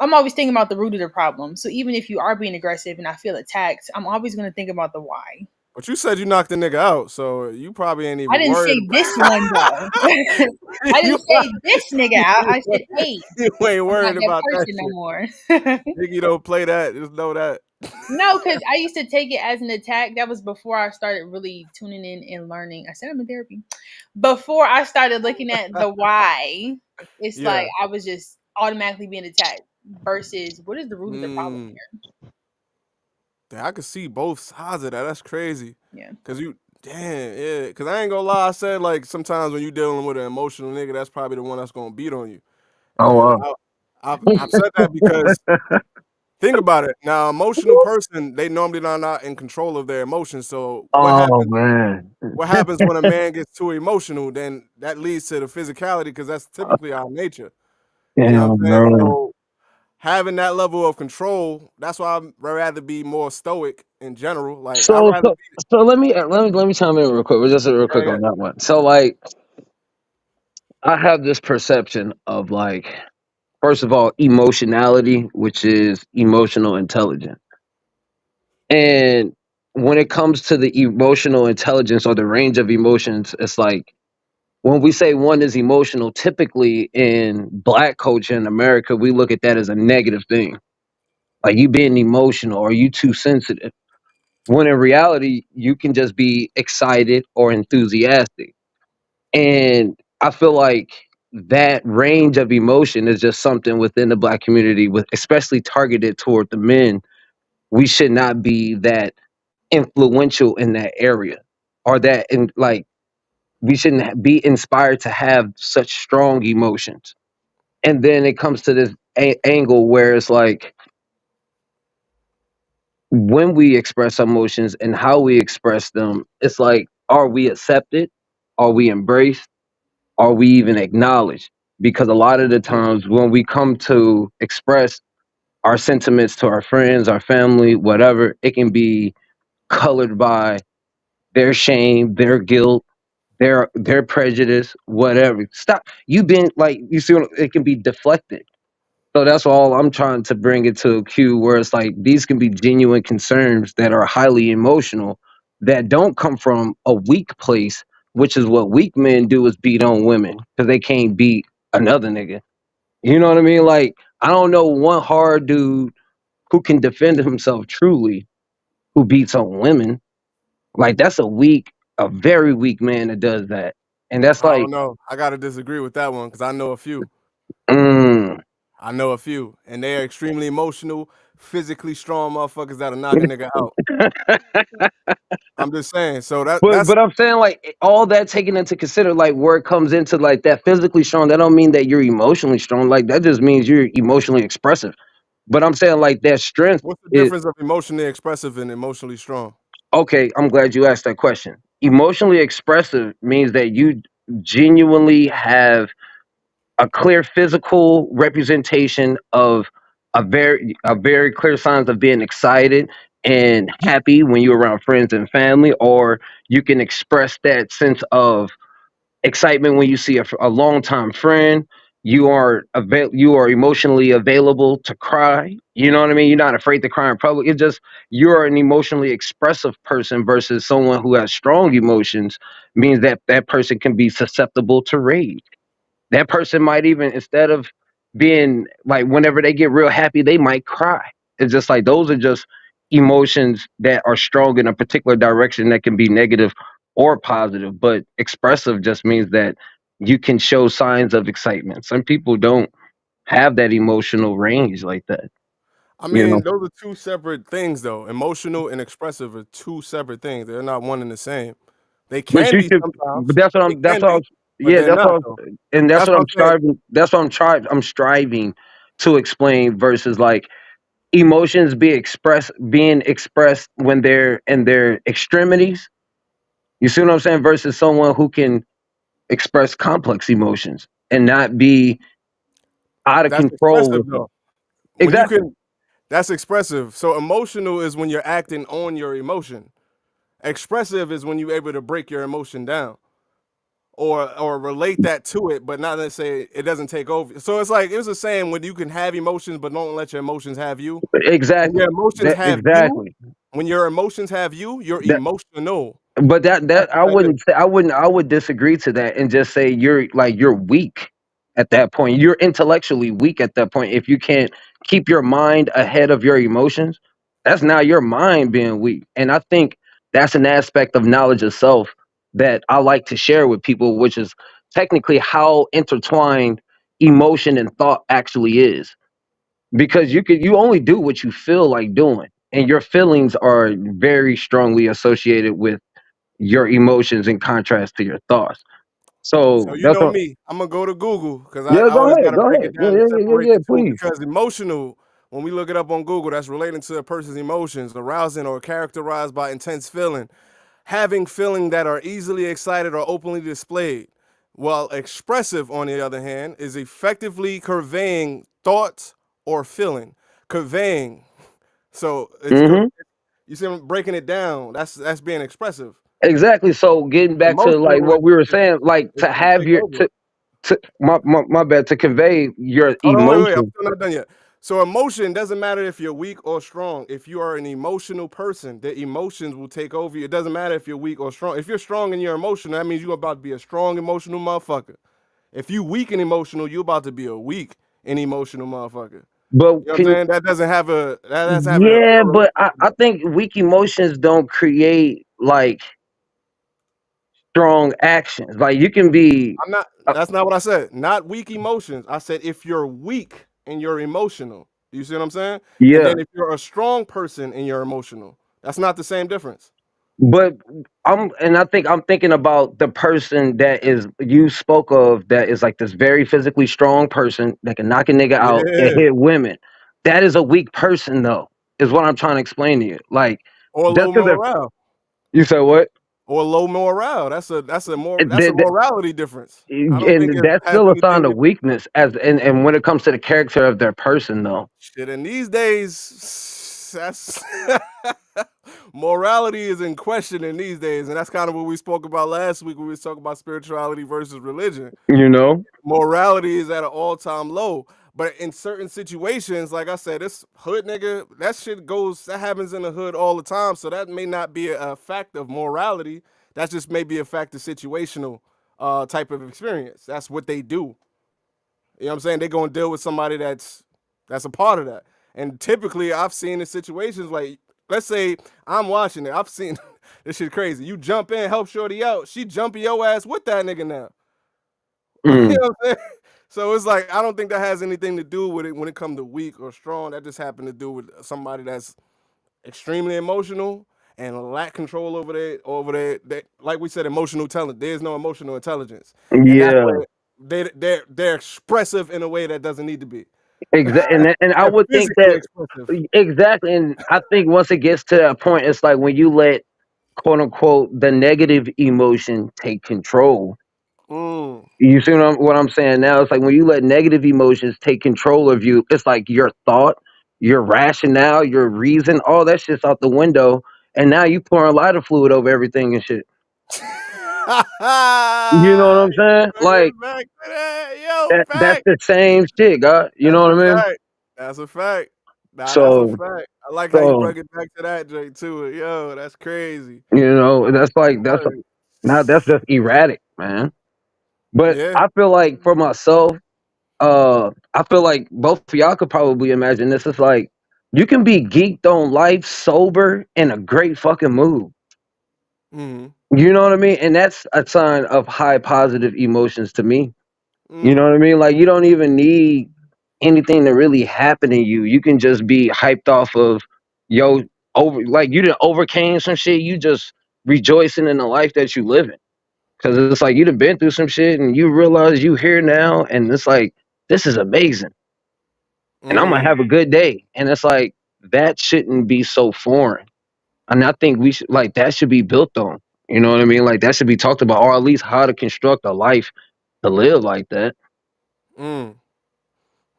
Speaker 4: I'm always thinking about the root of the problem. So even if you are being aggressive and I feel attacked, I'm always going to think about the why.
Speaker 2: But you said you knocked the nigga out, so you probably ain't
Speaker 4: I
Speaker 2: even
Speaker 4: didn't
Speaker 2: worried
Speaker 4: say this
Speaker 2: about
Speaker 4: one though. I
Speaker 2: you.
Speaker 4: didn't say this nigga out. I said, hey,
Speaker 2: You ain't
Speaker 4: I'm not
Speaker 2: worried
Speaker 4: that
Speaker 2: about that
Speaker 4: person no
Speaker 2: shit.
Speaker 4: more.
Speaker 2: Nigga, don't play that. Just know that.
Speaker 4: No, because I used to take it as an attack. That was before I started really tuning in and learning. I said I'm in therapy. Before I started looking at the why, it's like
Speaker 2: Yeah.
Speaker 4: I was just automatically being attacked versus what is the root of the problem
Speaker 2: Mm. I could see both sides of that. That's crazy.
Speaker 4: here?
Speaker 2: Cause you, damn, yeah. Cause I ain't gonna lie. I said like sometimes when you dealing with an emotional nigga, that's probably the one that's gonna beat on you.
Speaker 3: Oh
Speaker 2: And
Speaker 3: wow.
Speaker 2: I've said that because think about it. Now, emotional person, they normally are not in control of their emotions. So
Speaker 3: Oh man.
Speaker 2: what happens when a man gets too emotional? Then that leads to the physicality because that's typically our nature. You know what
Speaker 3: Damn,
Speaker 2: I'm saying?
Speaker 3: man.
Speaker 2: So having that level of control, that's why I'd rather be more stoic in general. Like I'd
Speaker 3: So
Speaker 2: rather
Speaker 3: so
Speaker 2: be.
Speaker 3: so let me chime in real quick. Just real
Speaker 2: Yeah,
Speaker 3: quick
Speaker 2: yeah.
Speaker 3: on that one. So like I have this perception of like first of all emotionality, which is emotional intelligence. And when it comes to the emotional intelligence or the range of emotions, it's like when we say one is emotional, typically in black culture in America, we look at that as a negative thing. Like you being emotional or you too sensitive. When in reality, you can just be excited or enthusiastic. And I feel like that range of emotion is just something within the black community with especially targeted toward the men. We should not be that influential in that area or that in like we shouldn't be inspired to have such strong emotions. And then it comes to this angle where it's like when we express emotions and how we express them, it's like, are we accepted? Are we embraced? Are we even acknowledged? Because a lot of the times when we come to express our sentiments to our friends, our family, whatever, it can be colored by their shame, their guilt, their prejudice, whatever. Stop. You've been like you see it can be deflected. So that's all I'm trying to bring it to a cue where it's like these can be genuine concerns that are highly emotional that don't come from a weak place, which is what weak men do is beat on women because they can't beat another nigga. You know what I mean? Like I don't know one hard dude who can defend himself truly, who beats on women, like that's a very weak man that does that. And that's
Speaker 2: I don't
Speaker 3: like,
Speaker 2: know. I gotta disagree with that one because I know a few.
Speaker 3: mm.
Speaker 2: I know a few, and they are extremely emotional, physically strong motherfuckers that'll knock a nigga out. I'm just saying. So that's
Speaker 3: But I'm saying like all that taken into consider, like where it comes into like that physically strong, that don't mean that you're emotionally strong. Like that just means you're emotionally expressive. But I'm saying like that strength
Speaker 2: what's the
Speaker 3: is
Speaker 2: difference of emotionally expressive and emotionally strong?
Speaker 3: okay. I'm glad you asked that question. Emotionally expressive means that you genuinely have a clear physical representation of a very clear signs of being excited and happy when you're around friends and family, or you can express that sense of excitement when you see a longtime friend. You are emotionally available to cry. You know what I mean? You're not afraid to cry in public. It's just you're an emotionally expressive person versus someone who has strong emotions, means that that person can be susceptible to rage. That person might even, instead of being like, whenever they get real happy, they might cry. It's just like those are just emotions that are strong in a particular direction that can be negative or positive. But expressive just means that you can show signs of excitement. Some people don't have that emotional range like that,
Speaker 2: I
Speaker 3: you know.
Speaker 2: mean, those are two separate things, though. Emotional and expressive are two separate things. They're not one and the same. They
Speaker 3: But
Speaker 2: can
Speaker 3: you
Speaker 2: be
Speaker 3: should. But
Speaker 2: sometimes.
Speaker 3: that's what
Speaker 2: They
Speaker 3: I'm. That's
Speaker 2: can
Speaker 3: what I'm.
Speaker 2: be, but
Speaker 3: Yeah,
Speaker 2: they're
Speaker 3: that's what.
Speaker 2: not though.
Speaker 3: And that's
Speaker 2: That's
Speaker 3: what
Speaker 2: what
Speaker 3: I'm
Speaker 2: I'm saying.
Speaker 3: striving. That's what I'm striving to explain. Versus like emotions being expressed when they're in their extremities. You see what I'm saying? Versus someone who can express complex emotions and not be out of
Speaker 2: That's
Speaker 3: control
Speaker 2: expressive
Speaker 3: with them.
Speaker 2: though. When you
Speaker 3: Exactly.
Speaker 2: can, that's expressive. So emotional is when you're acting on your emotion. Expressive is when you're able to break your emotion down or relate that to it, but not necessarily it doesn't take over. So it's like it was a saying when you can have emotions, but don't let your emotions have you. When your
Speaker 3: Exactly.
Speaker 2: emotions
Speaker 3: That
Speaker 2: have you,
Speaker 3: exactly.
Speaker 2: when your emotions have you, you're
Speaker 3: That
Speaker 2: emotional.
Speaker 3: but that
Speaker 2: That's
Speaker 3: that
Speaker 2: what that is.
Speaker 3: I would disagree to that and just say you're weak at that point. You're intellectually weak at that point if you can't keep your mind ahead of your emotions. That's now your mind being weak. And I think that's an aspect of knowledge of self that I like to share with people, which is technically how intertwined emotion and thought actually is. Because you only do what you feel like doing. And your feelings are very strongly associated with your emotions in contrast to your thoughts.
Speaker 2: So
Speaker 3: So
Speaker 2: you
Speaker 3: that's
Speaker 2: know
Speaker 3: what.
Speaker 2: me, I'm gonna go to Google because I
Speaker 3: Yeah, go
Speaker 2: always
Speaker 3: ahead,
Speaker 2: gotta
Speaker 3: go
Speaker 2: break
Speaker 3: ahead.
Speaker 2: it
Speaker 3: Yeah,
Speaker 2: down and
Speaker 3: yeah, yeah, yeah,
Speaker 2: separate
Speaker 3: yeah.
Speaker 2: the two
Speaker 3: Please.
Speaker 2: because emotional, when we look it up on Google, that's relating to a person's emotions, arousing or characterized by intense feeling, having feeling that are easily excited or openly displayed. While expressive, on the other hand, is effectively conveying thoughts or feeling. Conveying. So it's
Speaker 3: Hmm.
Speaker 2: you see, I'm breaking it down. That's being expressive.
Speaker 3: Exactly. So getting back to like
Speaker 2: Emotional
Speaker 3: what we were saying, like
Speaker 2: is
Speaker 3: to
Speaker 2: when you
Speaker 3: have
Speaker 2: take
Speaker 3: your
Speaker 2: over.
Speaker 3: to my bad, to convey your
Speaker 2: Hold on, wait. I'm
Speaker 3: emotion.
Speaker 2: still not done yet. So emotion doesn't matter if you're weak or strong. If you are an emotional person, the emotions will take over you. It doesn't matter if you're weak or strong. If you're strong in your emotion, that means you're about to be a strong emotional motherfucker. If you weak and emotional, you're about to be a weak and emotional motherfucker.
Speaker 3: But
Speaker 2: You know what I'm
Speaker 3: can
Speaker 2: saying? That doesn't have a
Speaker 3: yeah, but I
Speaker 2: correlation.
Speaker 3: think weak emotions don't create like strong actions. Like you can be
Speaker 2: I'm not.
Speaker 3: uh,
Speaker 2: That's not what I said. Not weak emotions. I said if you're weak and you're emotional. Do you see what I'm saying? And
Speaker 3: yeah.
Speaker 2: then if you're a strong person and you're emotional, that's not the same difference.
Speaker 3: But I think I'm thinking about the person that is you spoke of, that is like this very physically strong person that can knock a nigga out and
Speaker 2: Yeah.
Speaker 3: hit women. That is a weak person though, is what I'm trying to explain to you. Like
Speaker 2: Or
Speaker 3: just
Speaker 2: low
Speaker 3: because
Speaker 2: morale.
Speaker 3: you said what?
Speaker 2: Or low morale. That's a
Speaker 3: That,
Speaker 2: morality difference. I don't think
Speaker 3: and
Speaker 2: it
Speaker 3: that's
Speaker 2: has
Speaker 3: still a sign
Speaker 2: anything
Speaker 3: of
Speaker 2: to
Speaker 3: weakness and when it comes to the character of their person though.
Speaker 2: shit. And these days, that's morality is in question in these days, and that's kind of what we spoke about last week when we was talking about spirituality versus religion.
Speaker 3: You know?
Speaker 2: Morality is at an all-time low. But in certain situations, like I said, this hood nigga, that happens in the hood all the time. So that may not be a fact of morality. That just may be a fact of situational type of experience. That's what they do. You know what I'm saying? They're gonna deal with somebody that's a part of that. And typically, I've seen in situations like, let's say I'm watching it, I've seen this shit crazy. You jump in, help Shorty out, she jumping your ass with that nigga now. You
Speaker 3: Mm.
Speaker 2: know what I'm saying? So it's like I don't think that has anything to do with it when it comes to weak or strong. That just happened to do with somebody that's extremely emotional and lack control over their like we said, emotional intelligence. There's no emotional intelligence, and that's
Speaker 3: Yeah,
Speaker 2: where they're expressive in a way that doesn't need to be.
Speaker 3: and I
Speaker 2: They're
Speaker 3: would think
Speaker 2: physically
Speaker 3: that
Speaker 2: expressive.
Speaker 3: exactly, and I think once it gets to that point, it's like when you let quote unquote the negative emotion take control.
Speaker 2: Mm,
Speaker 3: You see what I'm saying now? It's like when you let negative emotions take control of you, it's like your thought, your rationale, your reason, all that shit's out the window. And now you pouring lighter fluid over everything and shit. You know what I'm saying?
Speaker 2: bring
Speaker 3: Like
Speaker 2: it back to that, yo,
Speaker 3: that's
Speaker 2: fact.
Speaker 3: the same shit, God. You
Speaker 2: That's
Speaker 3: know
Speaker 2: a
Speaker 3: what I mean?
Speaker 2: fact. That's a fact. Nah, that's a
Speaker 3: So
Speaker 2: fact. I like how you
Speaker 3: so
Speaker 2: bring it back to that, Jay, too. Yo, that's crazy.
Speaker 3: that's like
Speaker 2: Word.
Speaker 3: now that's just erratic, man. But
Speaker 2: Yeah.
Speaker 3: I feel like for myself, I feel like both of y'all could probably imagine this. It's like you can be geeked on life, sober, in a great fucking mood.
Speaker 2: Mm-hmm.
Speaker 3: You know what I mean? And that's a sign of high positive emotions to me. You know
Speaker 2: Mm.
Speaker 3: what I mean? Like you don't even need anything to really happen to you. You can just be hyped off of yo over like you done overcame some shit. You just rejoicing in the life that you living. Cause it's like you done been through some shit and you realize you here now and it's like this is amazing. And I'm gonna
Speaker 2: Mm.
Speaker 3: have a good day. And it's like that shouldn't be so foreign. And I think we should like that should be built on. You know what I mean? Like that should be talked about, or at least how to construct a life to live like that.
Speaker 2: Mm.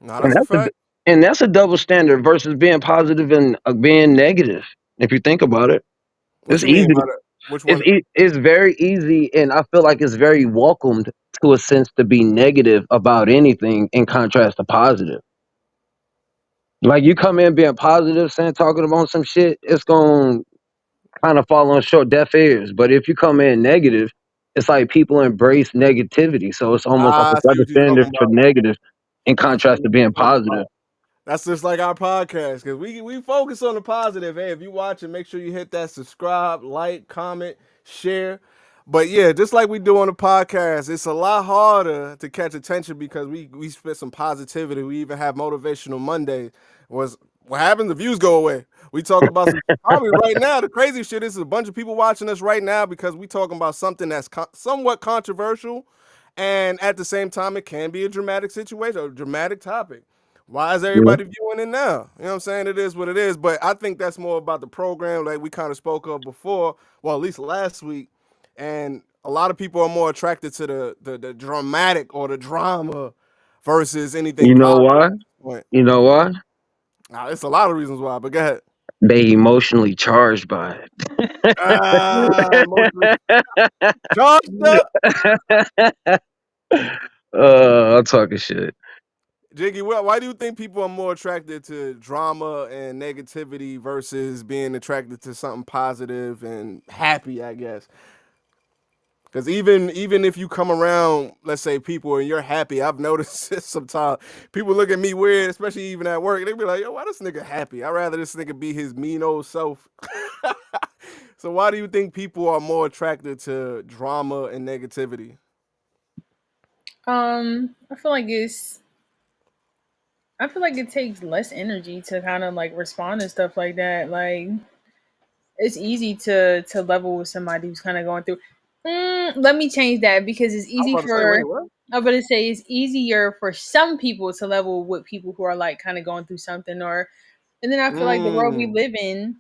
Speaker 2: Nah,
Speaker 3: And
Speaker 2: that's a fact.
Speaker 3: that's a double standard versus being positive and being negative. If you think about it,
Speaker 2: What
Speaker 3: it's
Speaker 2: you mean
Speaker 3: easy.
Speaker 2: by that? Which one?
Speaker 3: It's very easy, and I feel like it's very welcomed to a sense to be negative about anything in contrast to positive. Like you come in being positive, saying talking about some shit, it's gonna kind of fall on short deaf ears. But if you come in negative, it's like people embrace negativity. So it's almost like
Speaker 2: Ah,
Speaker 3: a
Speaker 2: I see
Speaker 3: double
Speaker 2: what you're
Speaker 3: standard
Speaker 2: talking
Speaker 3: for
Speaker 2: about.
Speaker 3: negative in
Speaker 2: I feel
Speaker 3: contrast to
Speaker 2: what
Speaker 3: being
Speaker 2: you're talking
Speaker 3: positive.
Speaker 2: about. That's just like our podcast because we focus on the positive. Hey, if you watch it, make sure you hit that subscribe, like, comment, share. But yeah, just like we do on the podcast, it's a lot harder to catch attention because we spit some positivity. We even have motivational Monday. Was what happens? The views go away. We talk about some probably right now. The crazy shit is a bunch of people watching us right now because we talking about something that's somewhat controversial, and at the same time, it can be a dramatic situation, a dramatic topic. Why is
Speaker 3: You know?
Speaker 2: everybody viewing it now? You know what I'm saying? It is what it is. But I think that's more about the program, like we kind of spoke of before, well, at least last week. And a lot of people are more attracted to the dramatic or the drama versus anything
Speaker 3: You know
Speaker 2: positive
Speaker 3: why?
Speaker 2: at this point.
Speaker 3: You know why?
Speaker 2: Now, it's a lot of reasons why, but go ahead.
Speaker 3: They emotionally charged by
Speaker 2: Ah, emotionally
Speaker 3: it.
Speaker 2: charged up.
Speaker 3: I'm talking shit.
Speaker 2: Jiggy, why do you think people are more attracted to drama and negativity versus being attracted to something positive and happy, I guess? Because even if you come around, let's say people and you're happy, I've noticed this sometimes. People look at me weird, especially even at work. They be like, "Yo, why this nigga happy? I'd rather this nigga be his mean old self." So why do you think people are more attracted to drama and negativity?
Speaker 4: I feel like I feel like it takes less energy to kind of like respond to stuff like that. Like it's easy to level with somebody who's kind of going through. Let me change that because it's
Speaker 2: I was
Speaker 4: easy
Speaker 2: about to say,
Speaker 4: for.
Speaker 2: wait, what?
Speaker 4: I'm gonna say it's easier for some people to level with people who are like kind of going through something, or and then I feel like the world we
Speaker 2: Mm.
Speaker 4: live in,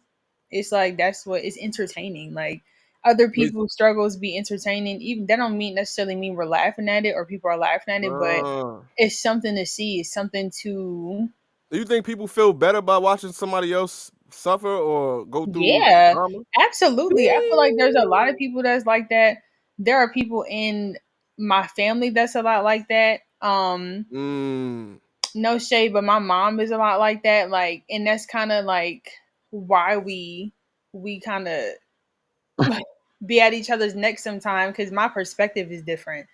Speaker 4: it's like that's what is entertaining. Like other people's struggles be entertaining. Even that don't mean necessarily mean we're laughing at it or people are laughing at it, but
Speaker 2: Uh,
Speaker 4: it's something to see. It's something to
Speaker 2: do you think people feel better by watching somebody else suffer or go through
Speaker 4: yeah,
Speaker 2: drama?
Speaker 4: absolutely. I feel like there's a lot of people that's like that. There are people in my family that's a lot like that.
Speaker 2: Mm.
Speaker 4: No shade, but my mom is a lot like that. Like, and that's kind of like why we kind of be at each other's necks sometimes because my perspective is different.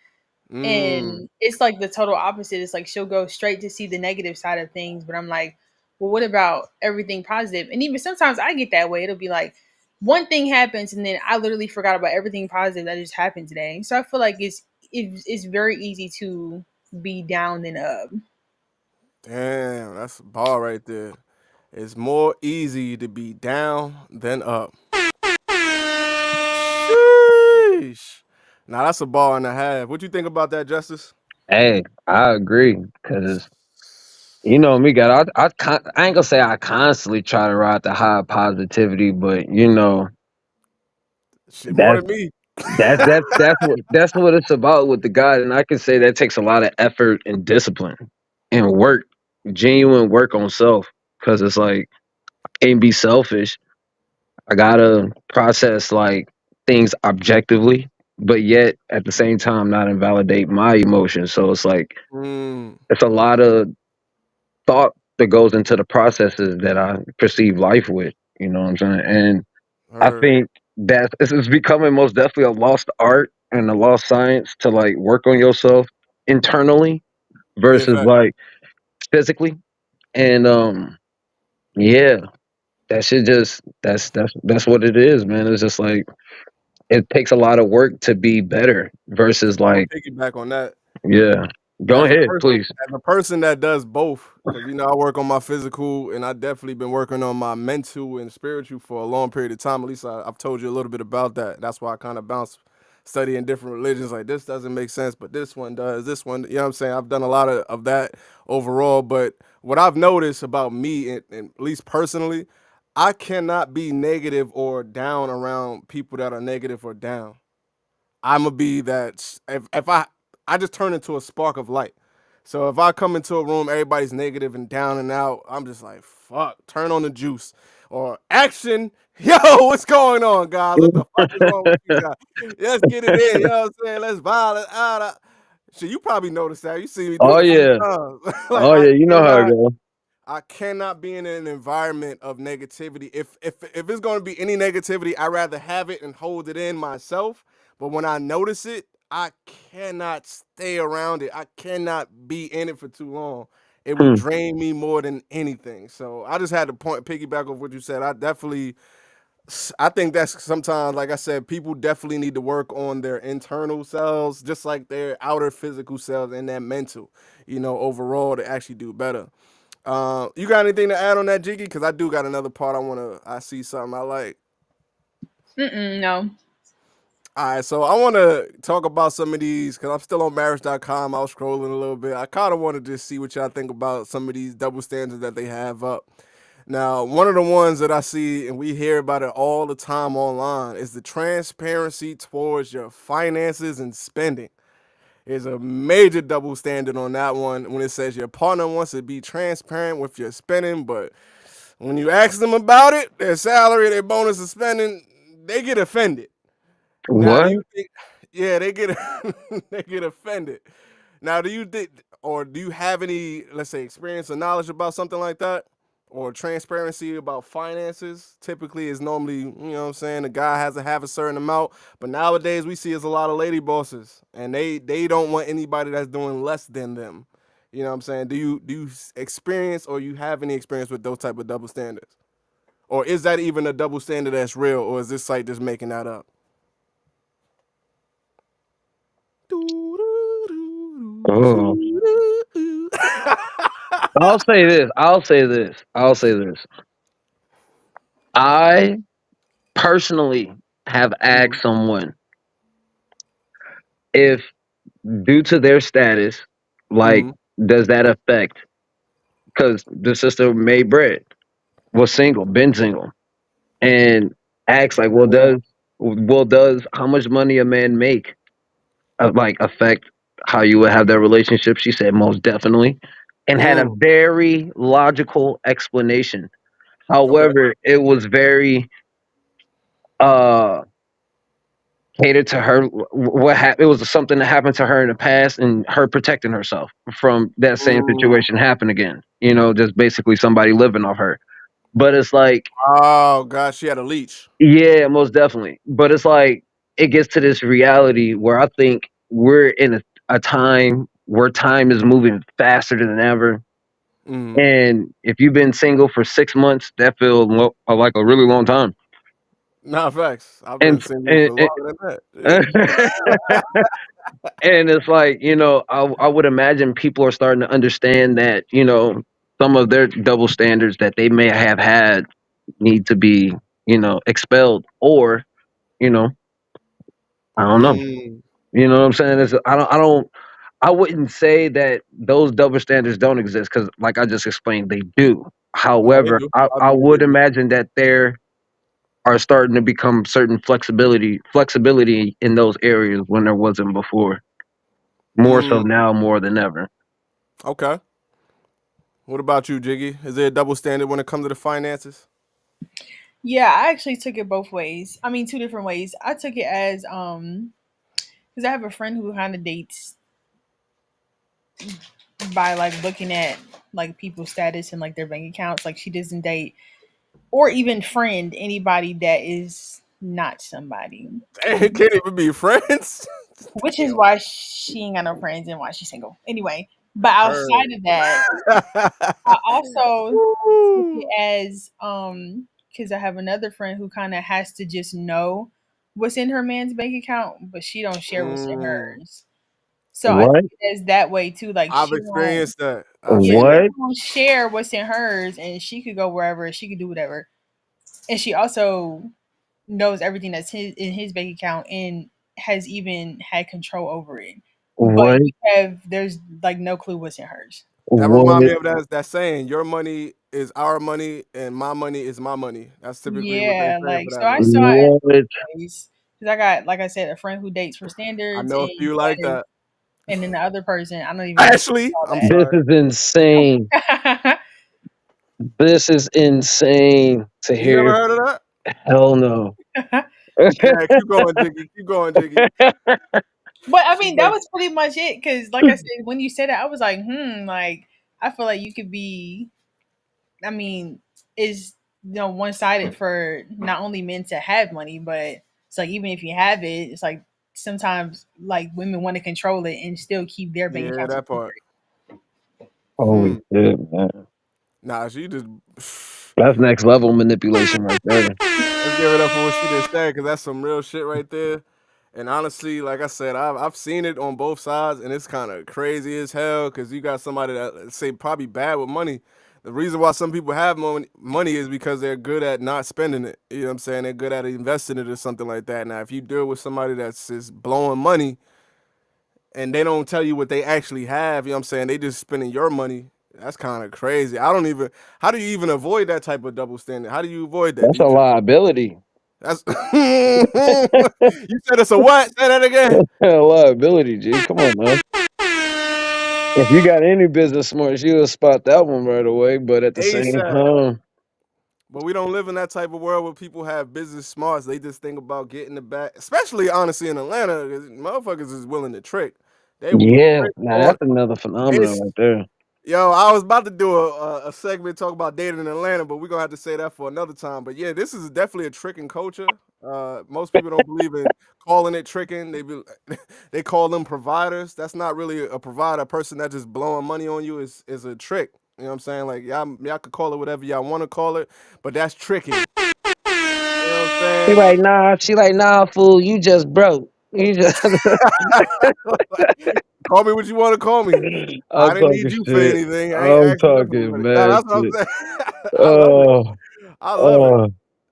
Speaker 2: Mm.
Speaker 4: And it's like the total opposite. It's like she'll go straight to see the negative side of things, but I'm like, well, what about everything positive? And even sometimes I get that way. It'll be like one thing happens, and then I literally forgot about everything positive that just happened today. So I feel like it's very easy to be down than up.
Speaker 2: Damn, that's a bar right there. It's more easy to be down than up. Sheesh. Now that's a bar and a half. What you think about that, Justice?
Speaker 3: Hey, I agree because you know me, God. I ain't gonna say I constantly try to ride the high positivity, but you know
Speaker 2: Shit, more
Speaker 3: that's
Speaker 2: than me.
Speaker 3: that's what it's about with the God, and I can say that takes a lot of effort and discipline and work, genuine work on self. Because it's like I can't be selfish. I gotta process like things objectively, but yet at the same time not invalidate my emotions. So it's like
Speaker 2: Mm,
Speaker 3: it's a lot of thought that goes into the processes that I perceive life with. You know what I'm saying? And I
Speaker 2: heard.
Speaker 3: think that this is becoming most definitely a lost art and a lost science to like work on yourself internally
Speaker 2: Yeah,
Speaker 3: versus
Speaker 2: fact.
Speaker 3: like physically. And yeah, that should just that's what it is, man. It's just like it takes a lot of work to be better versus
Speaker 2: I'm gonna
Speaker 3: like
Speaker 2: piggyback on that.
Speaker 3: yeah. Go
Speaker 2: as a
Speaker 3: ahead,
Speaker 2: person
Speaker 3: please.
Speaker 2: as a person that does both, because I work on my physical and I definitely been working on my mental and spiritual for a long period of time. At least I've told you a little bit about that. That's why I kind of bounce studying different religions. Like this doesn't make sense, but this one does. This one, you know what I'm saying? I've done a lot of that overall. But what I've noticed about me, and at least personally, I cannot be negative or down around people that are negative or down. I'm gonna be that if I just turn into a spark of light. So if I come into a room, everybody's negative and down and out, I'm just like, fuck, turn on the juice or action. Yo, what's going on, guys? What the fuck is wrong with you guys? Let's get it in. You know what I'm saying? Let's vibe it out. Shit, you probably noticed that. You see me do
Speaker 3: Oh
Speaker 2: it a few
Speaker 3: yeah.
Speaker 2: times. Like
Speaker 3: Oh yeah, you know how it
Speaker 2: cannot
Speaker 3: goes.
Speaker 2: I cannot be in an environment of negativity. If it's going to be any negativity, I rather have it and hold it in myself. But when I notice it, I cannot stay around it. I cannot be in it for too long. It will
Speaker 3: Hmm.
Speaker 2: drain me more than anything. So I just had to piggyback off what you said. I think that's sometimes, like I said, people definitely need to work on their internal selves, just like their outer physical selves and their mental, overall to actually do better. You got anything to add on that, Jiggy? Because I do got another part I see something I like.
Speaker 4: Mm-mm, no.
Speaker 2: All right, so I want to talk about some of these because I'm still on marriage.com. I was scrolling a little bit. I kind of want to just see what y'all think about some of these double standards that they have up. Now, one of the ones that I see and we hear about it all the time online is the transparency towards your finances and spending. There's a major double standard on that one when it says your partner wants to be transparent with your spending, but when you ask them about it, their salary, their bonus of spending, they get offended. Now, do
Speaker 3: What?
Speaker 2: you think? Yeah, they get they get offended. Now, do you think, or do you have any, let's say, experience or knowledge about something like that, or transparency about finances? Typically, is normally, what I'm saying, the guy has to have a certain amount, but nowadays we see is a lot of lady bosses, and they don't want anybody that's doing less than them. You know what I'm saying? Do you experience or you have any experience with those type of double standards? Or is that even a double standard that's real, or is this site just making that up?
Speaker 3: Oh. I'll say this. I'll say this. I'll say this. I personally have
Speaker 2: Mhm.
Speaker 3: asked someone if, due to their status, like,
Speaker 2: Mhm.
Speaker 3: does that affect? Because the sister made bread, was single, been single, and asked like,
Speaker 2: Yeah.
Speaker 3: does how much money a man make like affect how you would have that relationship? She said most definitely, and had a
Speaker 2: Mm.
Speaker 3: very logical explanation.
Speaker 2: Okay.
Speaker 3: However, it was very uh catered to her. What happened? It was something that happened to her in the past, and her protecting herself from that same
Speaker 2: Mm.
Speaker 3: situation happen again. You know, just basically somebody living off her. But it's like,
Speaker 2: Oh gosh, she had a leech.
Speaker 3: yeah, most definitely. But it's like it gets to this reality where I think we're in a time where time is moving faster than ever,
Speaker 2: Mm.
Speaker 3: And if you've been single for 6 months, that feels like a really long time.
Speaker 2: Nah, facts. I've been
Speaker 3: And
Speaker 2: single
Speaker 3: and,
Speaker 2: for longer than
Speaker 3: and,
Speaker 2: that.
Speaker 3: and it's like, I would imagine people are starting to understand that, some of their double standards that they may have had need to be, expelled, or, you know, I don't know.
Speaker 2: Mm.
Speaker 3: You know what I'm saying? I wouldn't say that those double standards don't exist, because, like I just explained, they do.
Speaker 2: No, they
Speaker 3: However,
Speaker 2: do.
Speaker 3: I,
Speaker 2: I
Speaker 3: I
Speaker 2: agree with
Speaker 3: would
Speaker 2: you.
Speaker 3: imagine that there are starting to become certain flexibility in those areas when there wasn't before. More so
Speaker 2: Mm.
Speaker 3: now, more than ever.
Speaker 2: Okay. What about you, Jiggy? Is there a double standard when it comes to the finances?
Speaker 4: Yeah, I actually took it both ways. I mean, two different ways. I took it as because I have a friend who kind of dates by like looking at like people's status and like their bank accounts. Like she doesn't date or even friend anybody that is not somebody.
Speaker 2: Damn, can't even be friends.
Speaker 4: Which is
Speaker 2: Damn.
Speaker 4: why she ain't got no friends and why she's single. Anyway, but outside
Speaker 2: Heard.
Speaker 4: of that, I also took it
Speaker 2: Woo.
Speaker 4: as because I have another friend who kind of has to just know what's in her man's bank account, but she don't share what's in
Speaker 2: Mm.
Speaker 4: hers. So I took
Speaker 3: What?
Speaker 4: it as that way too. Like
Speaker 2: I've
Speaker 4: she won't,
Speaker 2: experienced that. I've
Speaker 4: yeah,
Speaker 2: seen
Speaker 4: she
Speaker 2: that.
Speaker 3: What?
Speaker 4: won't share what's in hers, and she could go wherever, she could do whatever, and she also knows everything that's in his bank account and has even had control over it. But
Speaker 3: What?
Speaker 4: there's like no clue what's in hers.
Speaker 2: That remind
Speaker 3: What?
Speaker 2: me of that saying, your money is our money and my money is my money. That's typically what they
Speaker 4: Yeah,
Speaker 2: say
Speaker 4: like
Speaker 2: for
Speaker 4: so
Speaker 2: that
Speaker 4: I
Speaker 2: reason.
Speaker 4: saw it
Speaker 3: What?
Speaker 4: ways because I got, like I said, a friend who dates for
Speaker 2: I
Speaker 4: standards
Speaker 2: know a
Speaker 4: and
Speaker 2: few like
Speaker 4: status,
Speaker 2: that.
Speaker 4: and then the other person I don't even know
Speaker 2: Ashley,
Speaker 4: all
Speaker 2: I'm
Speaker 3: This
Speaker 2: sorry.
Speaker 3: is insane.
Speaker 4: that.
Speaker 3: This is insane to
Speaker 2: You never
Speaker 3: hear.
Speaker 2: heard of that?
Speaker 3: Hell no.
Speaker 2: Yeah, keep going, Jiggy. Keep going, Jiggy.
Speaker 4: But I
Speaker 2: She
Speaker 4: mean, that
Speaker 2: does.
Speaker 4: was pretty much it. Because, like I said, when you said it, I was like, like I feel like you could be. I mean, is one sided for not only men to have money, but it's like even if you have it, it's like sometimes like women want to control it and still keep their bank
Speaker 2: Yeah,
Speaker 4: accounts a
Speaker 2: that part.
Speaker 4: secret.
Speaker 3: Holy
Speaker 2: Hmm.
Speaker 3: shit, man.
Speaker 2: Nah, she just.
Speaker 3: That's next level manipulation right there.
Speaker 2: Let's give it up for what she just said, because that's some real shit right there. And honestly, like I said, I've seen it on both sides, and it's kind of crazy as hell. Because you got somebody that, let's say, probably bad with money. The reason why some people have money is because they're good at not spending it. You know what I'm saying? They're good at investing it or something like that. Now, if you deal with somebody that's just blowing money and they don't tell you what they actually have, you know what I'm saying? They just spending your money. That's kind of crazy. I don't even. How do you even avoid that type of double standard? How do you avoid that? Do
Speaker 3: That's
Speaker 2: you
Speaker 3: a
Speaker 2: just
Speaker 3: liability.
Speaker 2: that's you said it's a what? Say that again.
Speaker 3: A liability, G. Come on, man. If you got any business smarts, you'll spot that one right away. But at the same
Speaker 2: ASAP.
Speaker 3: time,
Speaker 2: But we don't live in that type of world where people have business smarts. They just think about getting the back. Especially honestly in Atlanta, 'cause motherfuckers is willing to trick. They will
Speaker 3: yeah,
Speaker 2: trick
Speaker 3: now
Speaker 2: on
Speaker 3: that's another phenomenon
Speaker 2: any.
Speaker 3: right there.
Speaker 2: Yo, I was about to do a segment talk about dating in Atlanta, but we're gonna have to say that for another time. But yeah, this is definitely a tricking culture. Most people don't believe in calling it tricking. They call them providers. That's not really a provider. A person that just blowing money on you is a trick. You know what I'm saying? Like y'all could call it whatever y'all want to call it, but that's tricking. You know what I'm
Speaker 3: She
Speaker 2: saying?
Speaker 3: like, nah. She like, nah, fool. You just broke. You just.
Speaker 2: Call me what you want to call me. I
Speaker 3: I'm
Speaker 2: didn't need
Speaker 3: talking
Speaker 2: you for
Speaker 3: shit.
Speaker 2: anything. I ain't
Speaker 3: I'm
Speaker 2: asking you for
Speaker 3: talking
Speaker 2: money. Nah,
Speaker 3: mad
Speaker 2: that's what I'm
Speaker 3: shit.
Speaker 2: saying. I love it.
Speaker 3: Oh,
Speaker 2: I love it.
Speaker 3: oh,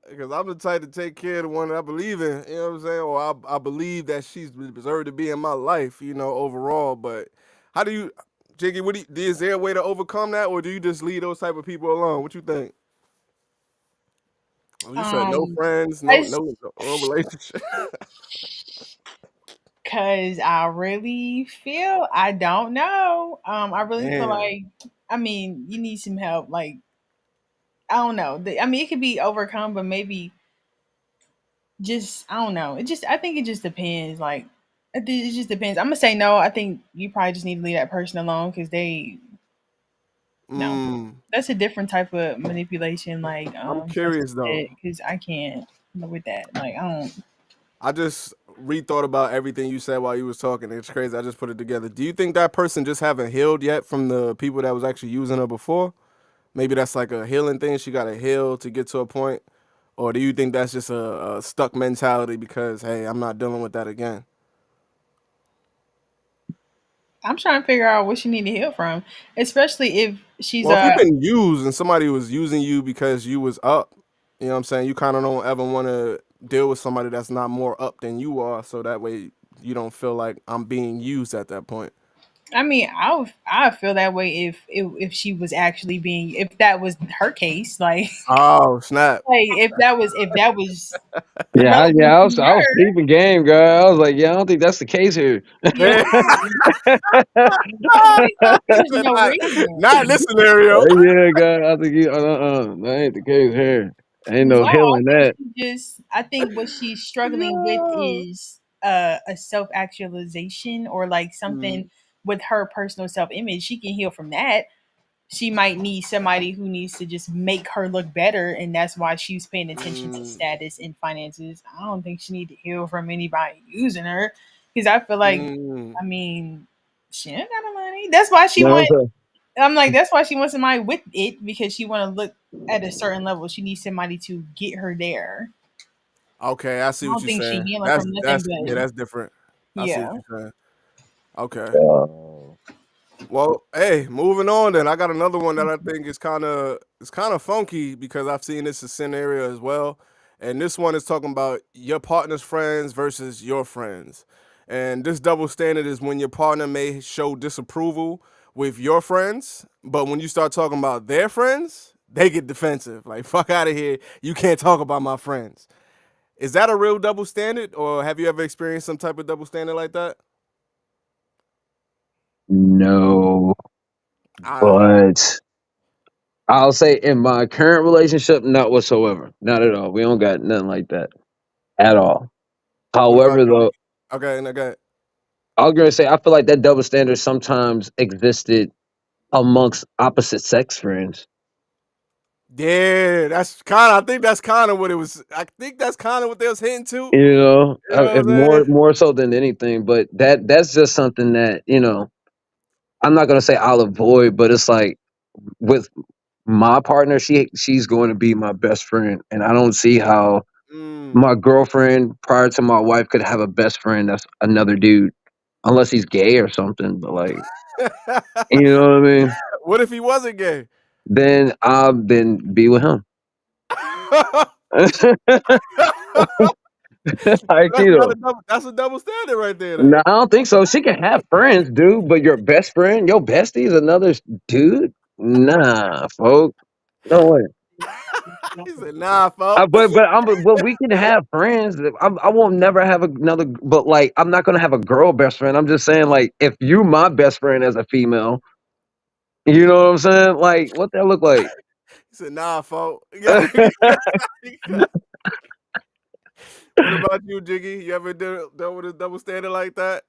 Speaker 2: Because I'm the type to take care of the one that I believe in. You know what I'm saying? Or I believe that she's deserved to be in my life, overall. But how do you, Jiggy, is there a way to overcome that? Or do you just leave those type of people alone? What you think? Oh, you said no
Speaker 4: Um,
Speaker 2: friends, no
Speaker 4: I
Speaker 2: no no relationship.
Speaker 4: Cause I really feel I don't know. I really feel
Speaker 2: Damn.
Speaker 4: like I mean you need some help. Like I don't know. I mean it could be overcome, but maybe just I don't know. I think it just depends. Like it just depends. I'm gonna say no. I think you probably just need to leave that person alone because they no.
Speaker 2: Mm,
Speaker 4: That's a different type of manipulation. Like
Speaker 2: I'm
Speaker 4: like
Speaker 2: curious
Speaker 4: you
Speaker 2: though.
Speaker 4: said, because I can't with that. Like I don't.
Speaker 2: I just rethought about everything you said while you was talking. It's crazy. I just put it together. Do you think that person just haven't healed yet from the people that was actually using her before? Maybe that's like a healing thing. She got to heal to get to a point, or do you think that's just a stuck mentality because hey, I'm not dealing with that again?
Speaker 4: I'm trying to figure out what she need to heal from, especially if she's
Speaker 2: Well, if you've been used and somebody was using you because you was up, you know what I'm saying? You kind of don't ever want to deal with somebody that's not more up than you are, so that way you don't feel like I'm being used at that point.
Speaker 4: I mean, I feel that way if she was actually being, if that was her case, like
Speaker 2: Oh, snap.
Speaker 4: like if that was
Speaker 3: Yeah,
Speaker 4: relevant to
Speaker 3: I was
Speaker 4: her.
Speaker 3: keeping game, girl. I was like, yeah, I don't think that's the case here.
Speaker 4: Yeah, there's no
Speaker 2: not, not in
Speaker 4: reason.
Speaker 2: this scenario.
Speaker 3: Yeah, girl, I think you, that ain't the case here. Ain't no
Speaker 4: No, I
Speaker 3: healing
Speaker 4: think
Speaker 3: that.
Speaker 4: I think what she's struggling with
Speaker 2: Yo.
Speaker 4: is a self actualization, or like something
Speaker 2: Mm,
Speaker 4: with her personal self image. She can heal from that. She might need somebody who needs to just make her look better, and that's why she's paying attention to
Speaker 2: mm,
Speaker 4: status and finances. I don't think she need to heal from anybody using her, because I feel like,
Speaker 2: mm.
Speaker 4: I mean, she ain't got no money. That's why she
Speaker 3: No,
Speaker 4: wants. I'm like, that's why she wants somebody with it, because she want to look at a certain level. She needs somebody to get her there.
Speaker 2: Okay, I see
Speaker 4: I
Speaker 2: what
Speaker 4: don't
Speaker 2: you're
Speaker 4: think she
Speaker 2: saying.
Speaker 4: healing
Speaker 2: That's
Speaker 4: from nothing
Speaker 2: that's yeah,
Speaker 4: but
Speaker 2: that's different. I see what
Speaker 4: yeah.
Speaker 2: you're saying. Okay.
Speaker 3: uh,
Speaker 2: Well, hey, moving on then. I got another one that I think is kind of funky because I've seen this scenario as well. And this one is talking about your partner's friends versus your friends. And this double standard is when your partner may show disapproval with your friends, but when you start talking about their friends, they get defensive. Like, fuck out of here. You can't talk about my friends. Is that a real double standard, or have you ever experienced some type of double standard like that?
Speaker 3: no,
Speaker 2: I
Speaker 3: but I'll say in my current relationship, not whatsoever. Not at all. We don't got nothing like that at all.
Speaker 2: what about
Speaker 3: However,
Speaker 2: you?
Speaker 3: though,
Speaker 2: Okay, and okay.
Speaker 3: I was gonna say I feel like that double standard sometimes existed amongst opposite sex friends.
Speaker 2: Yeah, that's kind of. I think that's kind of what it was. I think that's kind of what they was hitting to.
Speaker 3: You know,
Speaker 2: You know
Speaker 3: if
Speaker 2: what I'm saying?
Speaker 3: more so than anything. But that's just something that I'm not gonna say I'll avoid, but it's like with my partner, she's going to be my best friend, and I don't see how
Speaker 2: Mm.
Speaker 3: my girlfriend prior to my wife could have a best friend that's another dude, unless he's gay or something. But like, you know what I mean?
Speaker 2: What if he wasn't gay?
Speaker 3: Then I'll then be with him. Like,
Speaker 2: That's not a double. That's a double standard right there. Then.
Speaker 3: no, I don't think so. She can have friends, dude, but your best friend, your bestie is another dude? Nah, folks. No way.
Speaker 2: He said, "Nah, folks."
Speaker 3: But we can have friends. I won't never have another. But like, I'm not gonna have a girl best friend. I'm just saying, like, if you my best friend as a female, you know what I'm saying? Like, what that look like?
Speaker 2: He said, "Nah, folks." What about you, Jiggy? You ever dealt with a double standard like that?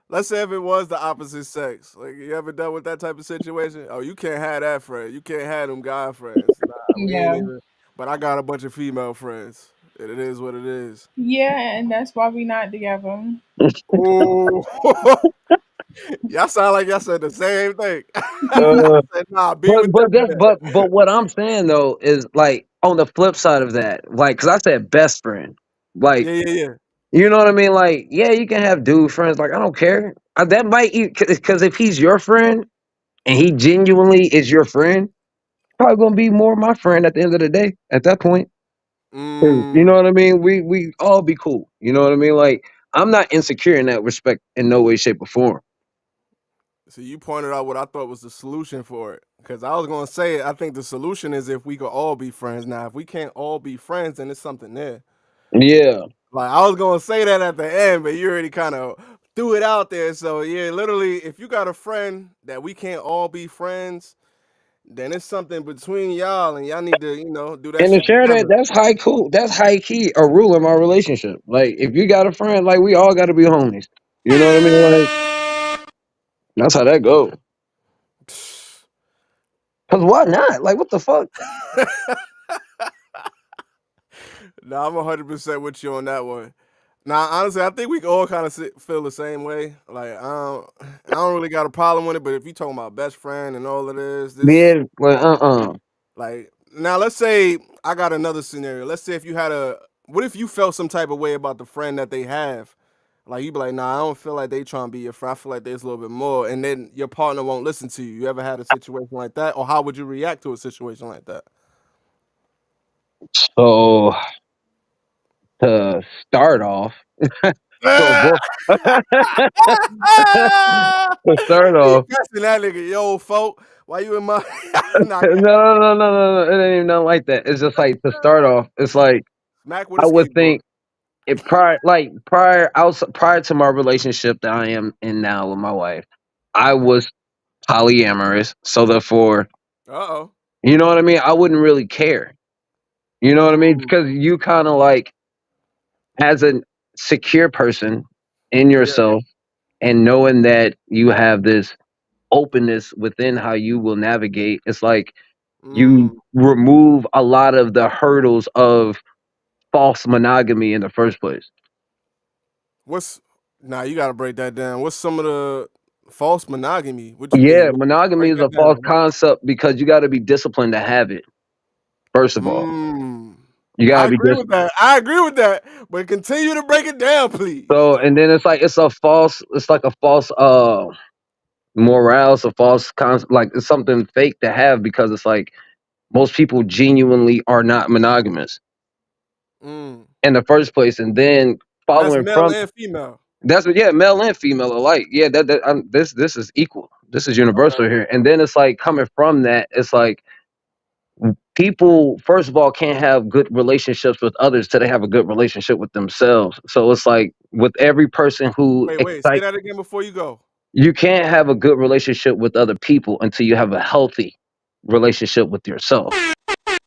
Speaker 2: Let's say if it was the opposite sex. Like, you ever dealt with that type of situation? Oh, you can't have that friend. You can't have them guy friends. Nah, we ain't
Speaker 4: Yeah.
Speaker 2: even. But I got a bunch of female friends. And it is what it is.
Speaker 4: Yeah, and that's why we not together.
Speaker 2: Oh, y'all sound like y'all said the same thing. I
Speaker 3: Uh,
Speaker 2: said, nah, be
Speaker 3: but
Speaker 2: with
Speaker 3: but
Speaker 2: them
Speaker 3: that's
Speaker 2: then.
Speaker 3: but what I'm saying though is like on the flip side of that, like, cause I said best friend, like,
Speaker 2: Yeah, yeah, yeah.
Speaker 3: you know what I mean? Like, yeah, you can have dude friends. Like, I don't care. That might because if he's your friend and he genuinely is your friend, probably gonna be more my friend at the end of the day. At that point, 'cause you know
Speaker 2: Mm.
Speaker 3: what I mean? We all be cool. You know what I mean? Like, I'm not insecure in that respect in no way, shape, or form.
Speaker 2: So you pointed out what I thought was the solution for it. Because I was gonna say, I think the solution is if we could all be friends. Now, if we can't all be friends, then there's something there.
Speaker 3: Yeah,
Speaker 2: Like I was gonna say that at the end, but you already kind of threw it out there. So yeah, literally, if you got a friend that we can't all be friends, then it's something between y'all, and y'all need to, do that
Speaker 3: and to
Speaker 2: shit
Speaker 3: share that,
Speaker 2: together.
Speaker 3: that's high cool. That's high key a rule in my relationship. Like, if you got a friend, like, we all got to be homies. You know what I mean? Like, that's how that go. Cause why not? Like, what the fuck?
Speaker 2: Nah, I'm 100% with you on that one. Now, honestly, I think we all kind of feel the same way. Like, I don't really got a problem with it. But if you talking about best friend and all of this,
Speaker 3: Yeah, well,
Speaker 2: like, now let's say I got another scenario. Let's say if you had a, what if you felt some type of way about the friend that they have? Like, you be like, nah, I don't feel like they trying to be your friend. I feel like there's a little bit more, and then your partner won't listen to you. You ever had a situation like that, or how would you react to a situation like that?
Speaker 3: so to start off, to avoid, to start
Speaker 2: You
Speaker 3: off,
Speaker 2: cussing that nigga, yo, folk. Why you in my? Nah,
Speaker 3: no, no, no, no, no, no, it ain't even nothing like that. It's just like to start off, it's like
Speaker 2: smack with a
Speaker 3: I would
Speaker 2: skateboard.
Speaker 3: think prior to my relationship that I am in now with my wife, I was polyamorous, so therefore,
Speaker 2: Uh oh.
Speaker 3: you know what I mean. I wouldn't really care. You know what I mean?
Speaker 2: Mm,
Speaker 3: Because you kind of like as a secure person in
Speaker 2: yeah.
Speaker 3: yourself and knowing that you have this openness within how you will navigate, it's like you
Speaker 2: Mm.
Speaker 3: remove a lot of the hurdles of false monogamy in the first place.
Speaker 2: What's Nah? You gotta break that down. What's some of the false monogamy? What you mean?
Speaker 3: Yeah, monogamy
Speaker 2: Break
Speaker 3: is
Speaker 2: that
Speaker 3: a false
Speaker 2: down.
Speaker 3: concept because you got to be disciplined to have it. First of all,
Speaker 2: Mm.
Speaker 3: you got
Speaker 2: I
Speaker 3: to be
Speaker 2: agree with that. I agree with that. But continue to break it down, please.
Speaker 3: so, and then it's like it's like a false morale, it's a false concept, like it's something fake to have because it's like most people genuinely are not monogamous
Speaker 2: Mm.
Speaker 3: in the first place, and then
Speaker 2: And that's
Speaker 3: following
Speaker 2: male
Speaker 3: from
Speaker 2: and female.
Speaker 3: that's what, yeah, male and female alike, yeah, this is equal, this is
Speaker 2: Okay.
Speaker 3: universal here, and then it's like coming from that, it's like people first of all can't have good relationships with others till they have a good relationship with themselves. So it's like with every person who
Speaker 2: Wait. Say
Speaker 3: excite
Speaker 2: that again before you go.
Speaker 3: you can't have a good relationship with other people until you have a healthy relationship with yourself.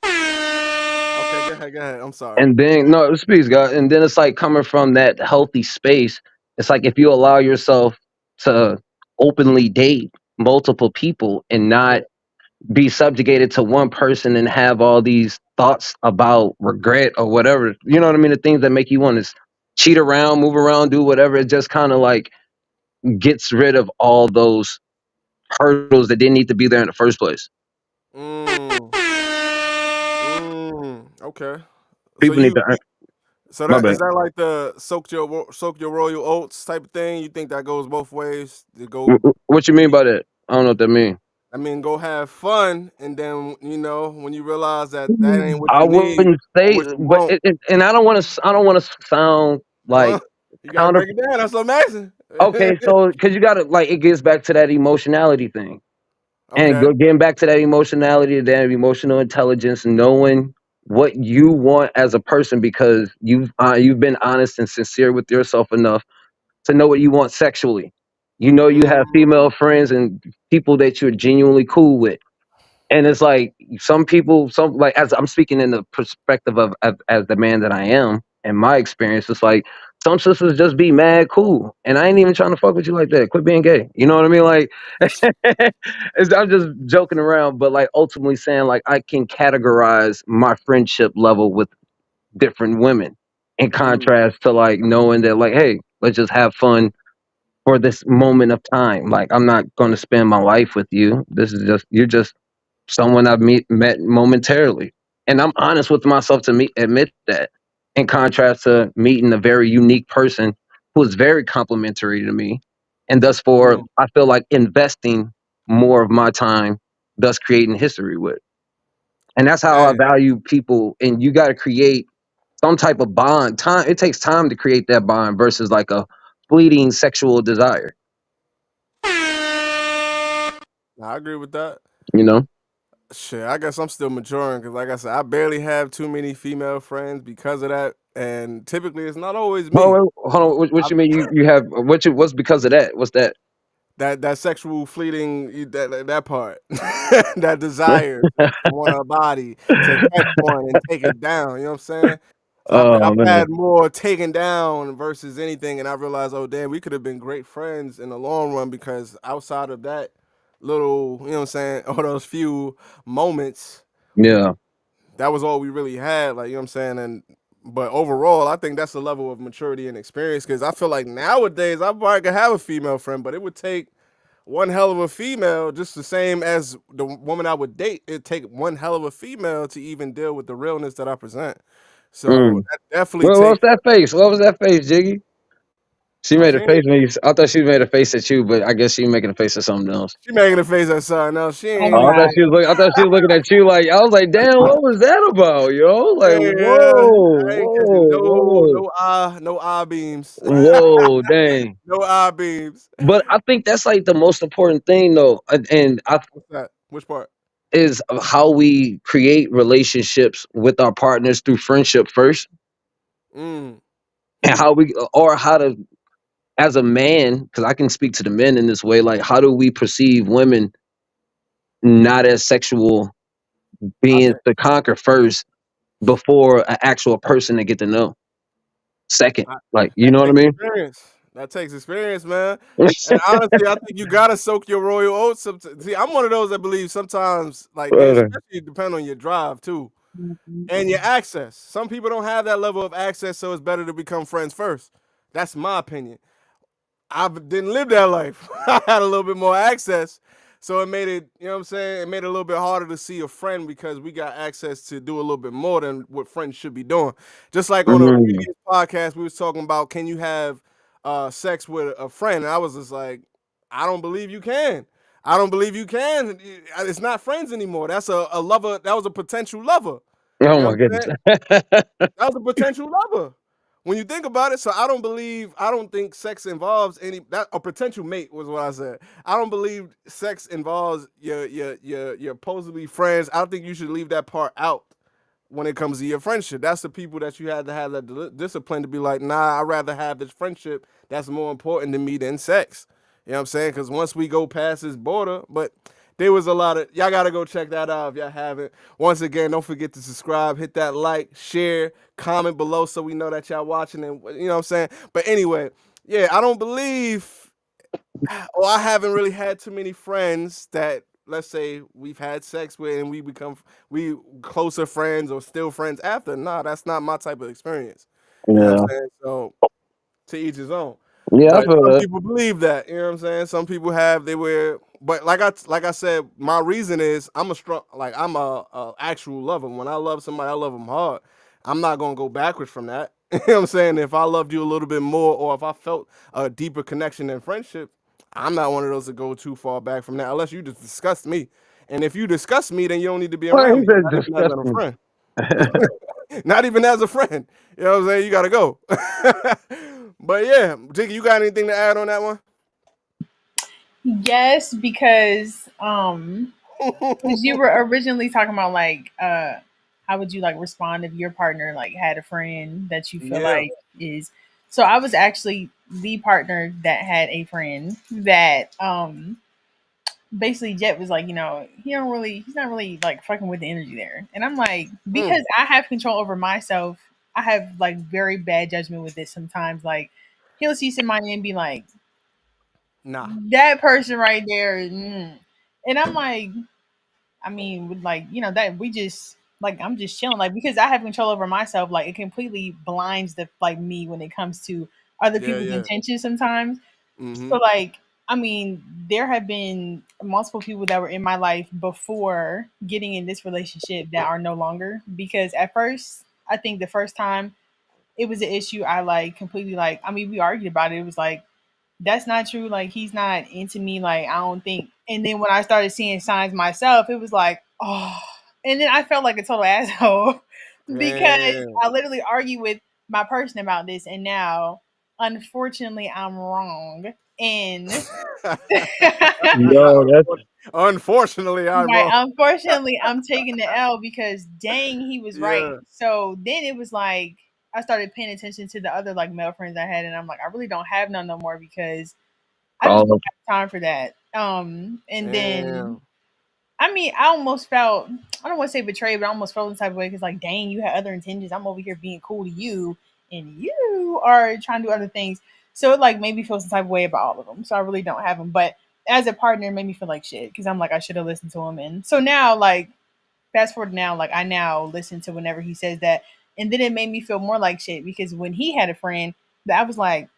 Speaker 2: Okay, go ahead. Go ahead. I'm sorry.
Speaker 3: And then no, speaks God. And then it's like coming from that healthy space. It's like if you allow yourself to openly date multiple people and
Speaker 2: Yeah.
Speaker 3: not be subjugated to one person and have all these thoughts about regret or whatever. You know what I mean? The things that make you want to cheat around, move around, do whatever. It just kind of like gets rid of all those hurdles that didn't need to be there in the first place.
Speaker 2: Mm. Okay. So
Speaker 3: People need to earn.
Speaker 2: so
Speaker 3: My
Speaker 2: that
Speaker 3: bad.
Speaker 2: is that like the soak your royal oats type of thing? You think that goes both ways? To go,
Speaker 3: What you mean by that? I don't know what that means.
Speaker 2: I mean, go have fun, and then when you realize that that ain't what
Speaker 3: I
Speaker 2: you need
Speaker 3: wouldn't
Speaker 2: or
Speaker 3: say,
Speaker 2: what you
Speaker 3: but
Speaker 2: want,
Speaker 3: and I don't want to. I don't want to sound
Speaker 2: huh?
Speaker 3: like
Speaker 2: You gotta
Speaker 3: counter.
Speaker 2: break it down. That's what I'm asking.
Speaker 3: Okay, so because you got to like it gets back to that emotionality thing. And
Speaker 2: Okay.
Speaker 3: getting back to that emotionality, that emotional intelligence, knowing what you want as a person because you've been honest and sincere with yourself enough to know what you want sexually. You know you have
Speaker 2: Mm,
Speaker 3: female friends and people that you're genuinely cool with. And it's like some people, some like as I'm speaking in the perspective of as the man that I am, and my experience, it's like some sisters just be mad cool, and I ain't even trying to fuck with you like that. Quit being gay. You know what I mean? Like, I'm just joking around, but like ultimately saying like I can categorize my friendship level with different women, in
Speaker 2: mm,
Speaker 3: contrast to like knowing that like, hey, let's just have fun for this moment of time. Like I'm not going to spend my life with you. This is just you're just someone met momentarily. And I'm honest with myself to admit that, in contrast to meeting a very unique person who is very complimentary to me. And thus, for
Speaker 2: mm.
Speaker 3: I feel like investing more of my time, thus creating history with. And that's how I
Speaker 2: Man,
Speaker 3: value people. And you got to create some type of bond. Time it takes time to create that bond versus like a fleeting sexual desire.
Speaker 2: I agree with that.
Speaker 3: You know.
Speaker 2: Shit, I guess I'm still maturing because, like I said, I barely have too many female friends because of that, and typically it's not always me.
Speaker 3: Hold on. What you mean? You have what's because of that? What's that?
Speaker 2: That sexual fleeting that part, that desire to want a body to catch one and take it down. You know what I'm saying? So
Speaker 3: Oh
Speaker 2: I've
Speaker 3: man,
Speaker 2: had more taken down versus anything, and I realized, oh damn, we could have been great friends in the long run because outside of that little, you know what I'm saying, all those few moments,
Speaker 3: yeah,
Speaker 2: that was all we really had. Like, you know what I'm saying, and But overall, I think that's a level of maturity and experience because I feel like nowadays I probably could have a female friend, but it would take one hell of a female, just the same as the woman I would date. It'd take one hell of a female to even deal with the realness that I present. So
Speaker 3: Mm.
Speaker 2: that definitely
Speaker 3: Well, what was
Speaker 2: takes.
Speaker 3: that face? What was that face, Jiggy? She
Speaker 2: Oh,
Speaker 3: made a face when you. I thought she made a face at you, but I guess she making a face at something else.
Speaker 2: she making a face at something else. She
Speaker 4: Oh
Speaker 2: ain't
Speaker 3: Oh,
Speaker 2: even.
Speaker 3: I thought
Speaker 4: my.
Speaker 3: she was look. I thought she was looking at you like I was like, damn, what was that about, yo? Like,
Speaker 2: Yeah,
Speaker 3: whoa,
Speaker 2: I ain't catching
Speaker 3: whoa, whoa,
Speaker 2: no eye beams,
Speaker 3: whoa, dang.
Speaker 2: no eye beams.
Speaker 3: But I think that's like the most important thing, though, and I
Speaker 2: What's that? Which part?
Speaker 3: is how we create relationships with our partners through friendship first,
Speaker 2: Mm.
Speaker 3: and how we or how to as a man, because I can speak to the men in this way, like how do we perceive women not as sexual
Speaker 2: I
Speaker 3: beings
Speaker 2: think
Speaker 3: to conquer first before an actual person to get to know second,
Speaker 2: I,
Speaker 3: like you
Speaker 2: that
Speaker 3: know what I
Speaker 2: takes
Speaker 3: mean?
Speaker 2: experience. That takes experience, man. And honestly, I think you gotta soak your royal oats. See, I'm one of those that believe sometimes, like,
Speaker 3: Brother.
Speaker 2: especially depend on your drive too and your access. Some people don't have that level of access, so it's better to become friends first. That's my opinion. I didn't live that life. I had a little bit more access. So it made it, you know what I'm saying? It made it a little bit harder to see a friend because we got access to do a little bit more than what friends should be doing. Just like on a
Speaker 3: Mm.
Speaker 2: previous podcast, we was talking about can you have sex with a friend? And I was just like, I don't believe you can. I don't believe you can. It's not friends anymore. That's a lover. That was a potential lover.
Speaker 3: Oh
Speaker 2: You know
Speaker 3: my
Speaker 2: what I'm
Speaker 3: goodness.
Speaker 2: saying? That was a potential lover. When you think about it, so I don't think sex involves any that a potential mate was what I said. I don't believe sex involves your supposedly friends. I don't think you should leave that part out when it comes to your friendship. That's the people that you had to have that discipline to be like, nah, I'd rather have this friendship that's more important to me than sex. You know what I'm saying? Because once we go past this border, but there was a lot of y'all gotta go check that out if y'all haven't. Once again, don't forget to subscribe, hit that like, share, comment below so we know that y'all watching and you know what I'm saying. But anyway, yeah, I don't believe or I haven't really had too many friends that let's say we've had sex with and we become we closer friends or still friends after. Nah, that's not my type of experience. You know what
Speaker 3: Yeah.
Speaker 2: I'm saying? So to each his own.
Speaker 3: Yeah, I
Speaker 2: But
Speaker 3: feel
Speaker 2: some
Speaker 3: that.
Speaker 2: people believe that, you know what I'm saying? Some people have they were but like I said, my reason is I'm a strong like I'm a actual lover. When I love somebody, I love them hard. I'm not gonna go backwards from that. You know what I'm saying? If I loved you a little bit more or if I felt a deeper connection and friendship, I'm not one of those to go too far back from that unless you just disgust me. And if you disgust me, then you don't need to be
Speaker 3: Well,
Speaker 2: around
Speaker 3: he
Speaker 2: me.
Speaker 3: said
Speaker 2: Not even as a
Speaker 3: disgusting.
Speaker 2: friend. Not even as a friend. You know what I'm saying? You gotta go. But yeah, Jiggy, you got anything to add on that one?
Speaker 4: Yes, because because you were originally talking about like how would you like respond if your partner like had a friend that you feel
Speaker 2: Yeah.
Speaker 4: like is so I was actually the partner that had a friend that basically Jet was like, he's not really like fucking with the energy there. And I'm like,
Speaker 2: Mm,
Speaker 4: because I have control over myself, I have like very bad judgment with this sometimes. Like he'll see somebody and be like,
Speaker 2: nah.
Speaker 4: that person right there, and I'm like, I mean, with like, that we just like I'm just chilling, like because I have control over myself, like it completely blinds the like me when it comes to other
Speaker 2: Yeah,
Speaker 4: people's
Speaker 2: yeah.
Speaker 4: intentions sometimes.
Speaker 2: Mm-hmm.
Speaker 4: So like, I mean, there have been multiple people that were in my life before getting in this relationship that are no longer because at first, I think the first time it was an issue, I like completely like I mean, we argued about it. It was like that's not true. Like he's not into me. Like I don't think. And then when I started seeing signs myself, it was like, oh. And then I felt like a total asshole because
Speaker 2: Damn.
Speaker 4: I literally argued with my person about this, and now, unfortunately, I'm wrong. And
Speaker 3: Yo, that's
Speaker 2: Unfortunately, I'm
Speaker 4: right,
Speaker 2: wrong.
Speaker 4: unfortunately, I'm taking the L because dang, he was right.
Speaker 2: Yeah.
Speaker 4: So then it was like I started paying attention to the other like male friends I had, and I'm like, I really don't have none no more because I just
Speaker 3: all
Speaker 4: don't have time for that. And then
Speaker 2: Damn.
Speaker 4: I mean, I almost felt I don't want to say betrayed, but I almost felt the type of way because like, dang, you had other intentions. I'm over here being cool to you, and you are trying to do other things. So it like made me feel some type of way about all of them. So I really don't have them, but as a partner, it made me feel like shit because I'm like I should have listened to him. And so now, like fast forward now, like I now listen to whenever he says that. And then it made me feel more like shit because when he had a friend, that I was like,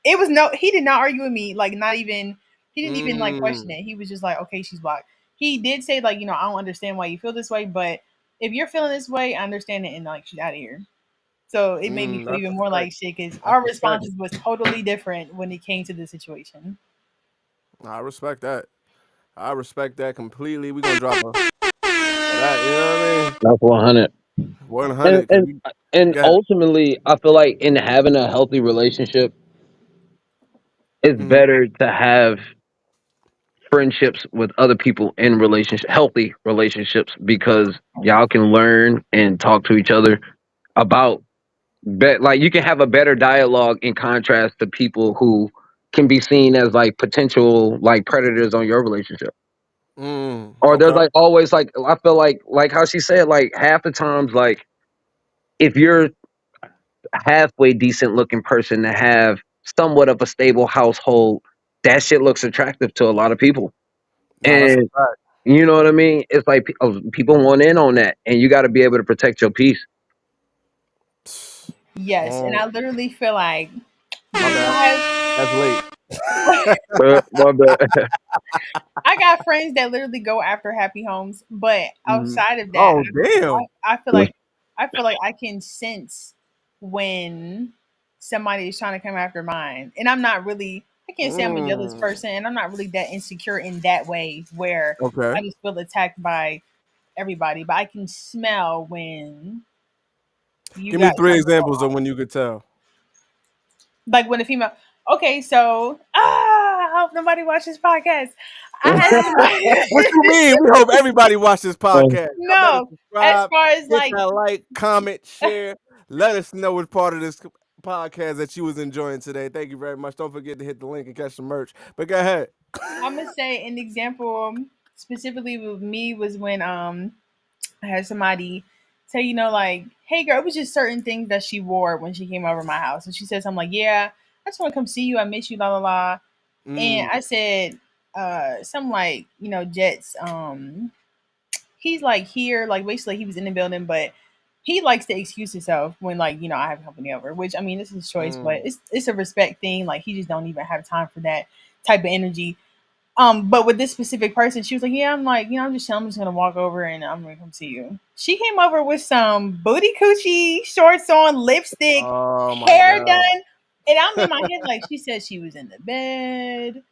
Speaker 4: it was no, he did not argue with me. Like, not even, he didn't even like question
Speaker 2: Mm,
Speaker 4: it. He was just like, okay, she's blocked. He did say, like, I don't understand why you feel this way, but if you're feeling this way, I understand it, and like, she's out of here. So it made me feel
Speaker 2: that's
Speaker 4: even more
Speaker 2: respect.
Speaker 4: like shit because
Speaker 2: That's
Speaker 4: our
Speaker 2: respect.
Speaker 4: responses was totally different when it came to the situation.
Speaker 2: I respect that. I respect that completely. We gonna drop a for that. You know what I mean?
Speaker 3: That's 100.
Speaker 2: 100.
Speaker 3: And
Speaker 2: Cause
Speaker 3: and
Speaker 2: we
Speaker 3: and
Speaker 2: got.
Speaker 3: ultimately, I feel like in having a healthy relationship, it's
Speaker 2: Mm,
Speaker 3: better to have friendships with other people in relationship, healthy relationships, because y'all can learn and talk to each other about like you can have a better dialogue in contrast to people who can be seen as like potential like predators on your relationship. Or there's
Speaker 2: okay.
Speaker 3: like always like I feel like how she said like half the times like if you're a halfway decent looking person to have somewhat of a stable household, that shit looks attractive to a lot of people.
Speaker 2: Nah, that's a
Speaker 3: And
Speaker 2: fact.
Speaker 3: you know what I mean? It's like people want in on that, and you got to be able to protect your peace.
Speaker 4: Yes, and
Speaker 2: Um,
Speaker 4: I literally feel like
Speaker 2: my
Speaker 4: you
Speaker 2: bad.
Speaker 4: guys.
Speaker 2: That's late.
Speaker 3: My bad.
Speaker 4: I got friends that literally go after happy homes, but
Speaker 2: Mhm.
Speaker 4: outside of that,
Speaker 2: Oh damn.
Speaker 4: I feel like I can sense when somebody is trying to come after mine, and I'm not really. I can't say I'm a jealous
Speaker 2: Mm,
Speaker 4: person, and I'm not really that insecure in that way where
Speaker 2: okay.
Speaker 4: I just feel attacked by everybody. But I can smell when you
Speaker 2: Give me
Speaker 4: got
Speaker 2: three
Speaker 4: something going
Speaker 2: examples of
Speaker 4: on.
Speaker 2: when you could tell.
Speaker 4: Like when a female. Okay, so I hope nobody watches podcast. I had
Speaker 2: What
Speaker 4: somebody.
Speaker 2: you mean? We hope everybody watch this podcast. Y'all better
Speaker 4: No, as
Speaker 2: subscribe,
Speaker 4: far as
Speaker 2: hit
Speaker 4: like,
Speaker 2: that like, comment, share. Let us know what part of this podcast that you was enjoying today. Thank you very much. Don't forget to hit the link and catch the merch. But go ahead.
Speaker 4: I'm gonna say an example specifically with me was when I had somebody say, like, hey girl, it was just certain things that she wore when she came over my house, and she said something like, yeah, I just want to come see you, I miss you, la la la. And
Speaker 2: Mm,
Speaker 4: I said, something like, Jets, he's like here, like basically he was in the building, but he likes to excuse himself when like I have company over. Which I mean, this is his choice, but
Speaker 2: mm,
Speaker 4: it's a respect thing. Like he just don't even have time for that type of energy. But with this specific person, she was like, "Yeah, I'm like, I'm just chilling. I'm just gonna walk over and I'm gonna come see you." She came over with some booty coochie shorts on, lipstick,
Speaker 2: oh my
Speaker 4: hair
Speaker 2: god.
Speaker 4: done, and I'm in my head like she said she was in the bed,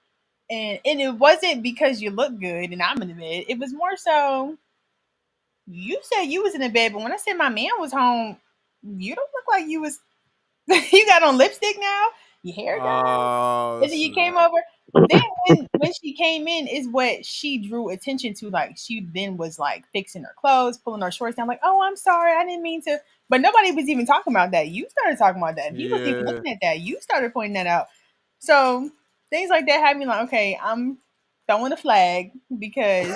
Speaker 4: and it wasn't because you look good and I'm in the bed. It was more so you said you was in the bed, but when I said my man was home, you don't look like you was. You got on lipstick now, your hair done,
Speaker 2: Oh
Speaker 4: and then you came
Speaker 2: snap.
Speaker 4: over. Then when she came in is what she drew attention to. Like she then was like fixing her clothes, pulling her shorts down. Like, oh, I'm sorry, I didn't mean to. But nobody was even talking about that. You started talking about that. He wasn't even
Speaker 2: Yeah.
Speaker 4: looking at that. You started pointing that out. So things like that had me like, okay, I'm throwing a flag because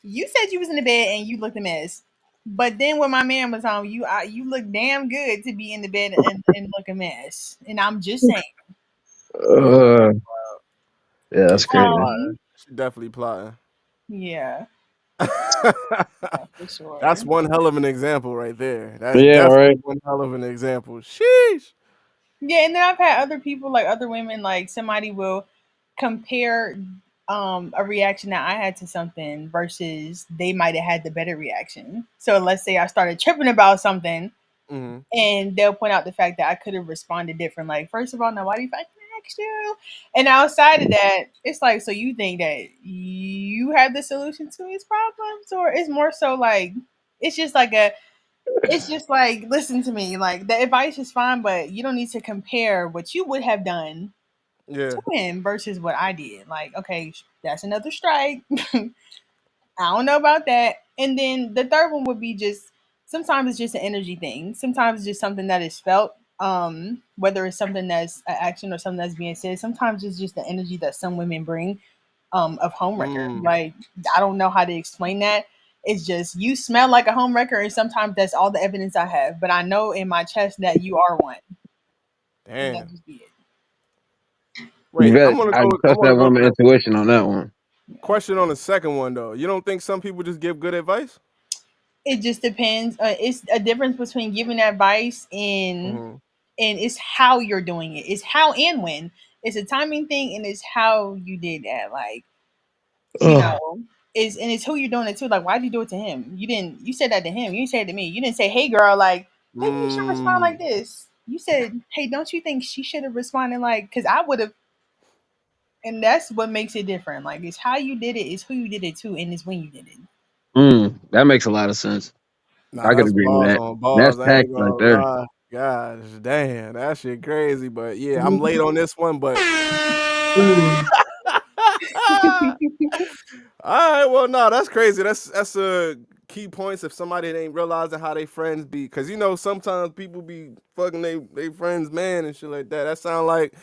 Speaker 4: you said you was in the bed and you looked a mess. But then when my man was home, you look damn good to be in the bed and look a mess. And I'm just saying.
Speaker 2: Yeah,
Speaker 3: Uh, yeah,
Speaker 2: yeah,
Speaker 3: that's
Speaker 2: she
Speaker 3: crazy.
Speaker 2: plotting.
Speaker 4: Um,
Speaker 2: She definitely plotting.
Speaker 4: yeah, yeah, for sure.
Speaker 2: That's one hell of an example right there. That's
Speaker 3: Yeah, right.
Speaker 2: definitely one hell of an example. Sheesh.
Speaker 4: Yeah, and then I've had other people, like other women, like somebody will compare a reaction that I had to something versus they might have had the better reaction. So let's say I started tripping about something
Speaker 2: Hmm.
Speaker 4: and they'll point out the fact that I could have responded different. Like, first of all, nobody fucking asked you. And outside of that, it's like, so you think that you have the solution to his problems, or it's more so like it's just like it's just like, listen to me, like the advice is fine, but you don't need to compare what you would have done
Speaker 2: Yeah.
Speaker 4: to him versus what I did. Like, okay, that's another strike. I don't know about that. And then the third one would be just sometimes it's just an energy thing. Sometimes it's just something that is felt. Whether it's something that's an action or something that's being said. Sometimes it's just the energy that some women bring of homewrecker.
Speaker 2: Mm.
Speaker 4: Like I don't know how to explain that. It's just you smell like a homewrecker, and sometimes that's all the evidence I have. But I know in my chest that you are one, and that
Speaker 2: Damn.
Speaker 4: just be it.
Speaker 3: You
Speaker 2: Wait,
Speaker 3: bet. I
Speaker 2: I
Speaker 3: trust
Speaker 2: wanna
Speaker 3: that
Speaker 2: go to
Speaker 3: woman
Speaker 2: the
Speaker 3: intuition on that one.
Speaker 4: Yeah.
Speaker 2: question on the second one though. You don't think some people just give good advice?
Speaker 4: it just depends. It's a difference between giving advice and it's how you're doing it. It's how and when. It's a timing thing, and it's how you did that. Like, you
Speaker 3: Ugh.
Speaker 4: know, is and it's who you're doing it to. Like, why did you do it to him? You didn't. You said that to him. You didn't say it to me. You didn't say, "Hey, girl, like maybe you should respond like
Speaker 2: Mm.
Speaker 4: this." You said, "Hey, don't you think she should have responded like?" Because I would have, and that's what makes it different. Like, it's how you did it, it's who you did it to, and it's when you did it.
Speaker 3: That makes a lot of sense.
Speaker 2: Nah,
Speaker 3: I could
Speaker 2: that's
Speaker 3: agree with
Speaker 2: balls
Speaker 3: that.
Speaker 2: on
Speaker 3: That's
Speaker 2: balls. I
Speaker 3: tact
Speaker 2: ain't
Speaker 3: right
Speaker 2: gonna
Speaker 3: there.
Speaker 2: lie. Gosh, damn, that shit crazy. But yeah, I'm late on this one. But
Speaker 3: Mm.
Speaker 2: all right, well, no, that's crazy. That's a key points if somebody ain't realizing how they friends be, because you know sometimes people be fucking they friends man and shit like that. That sound like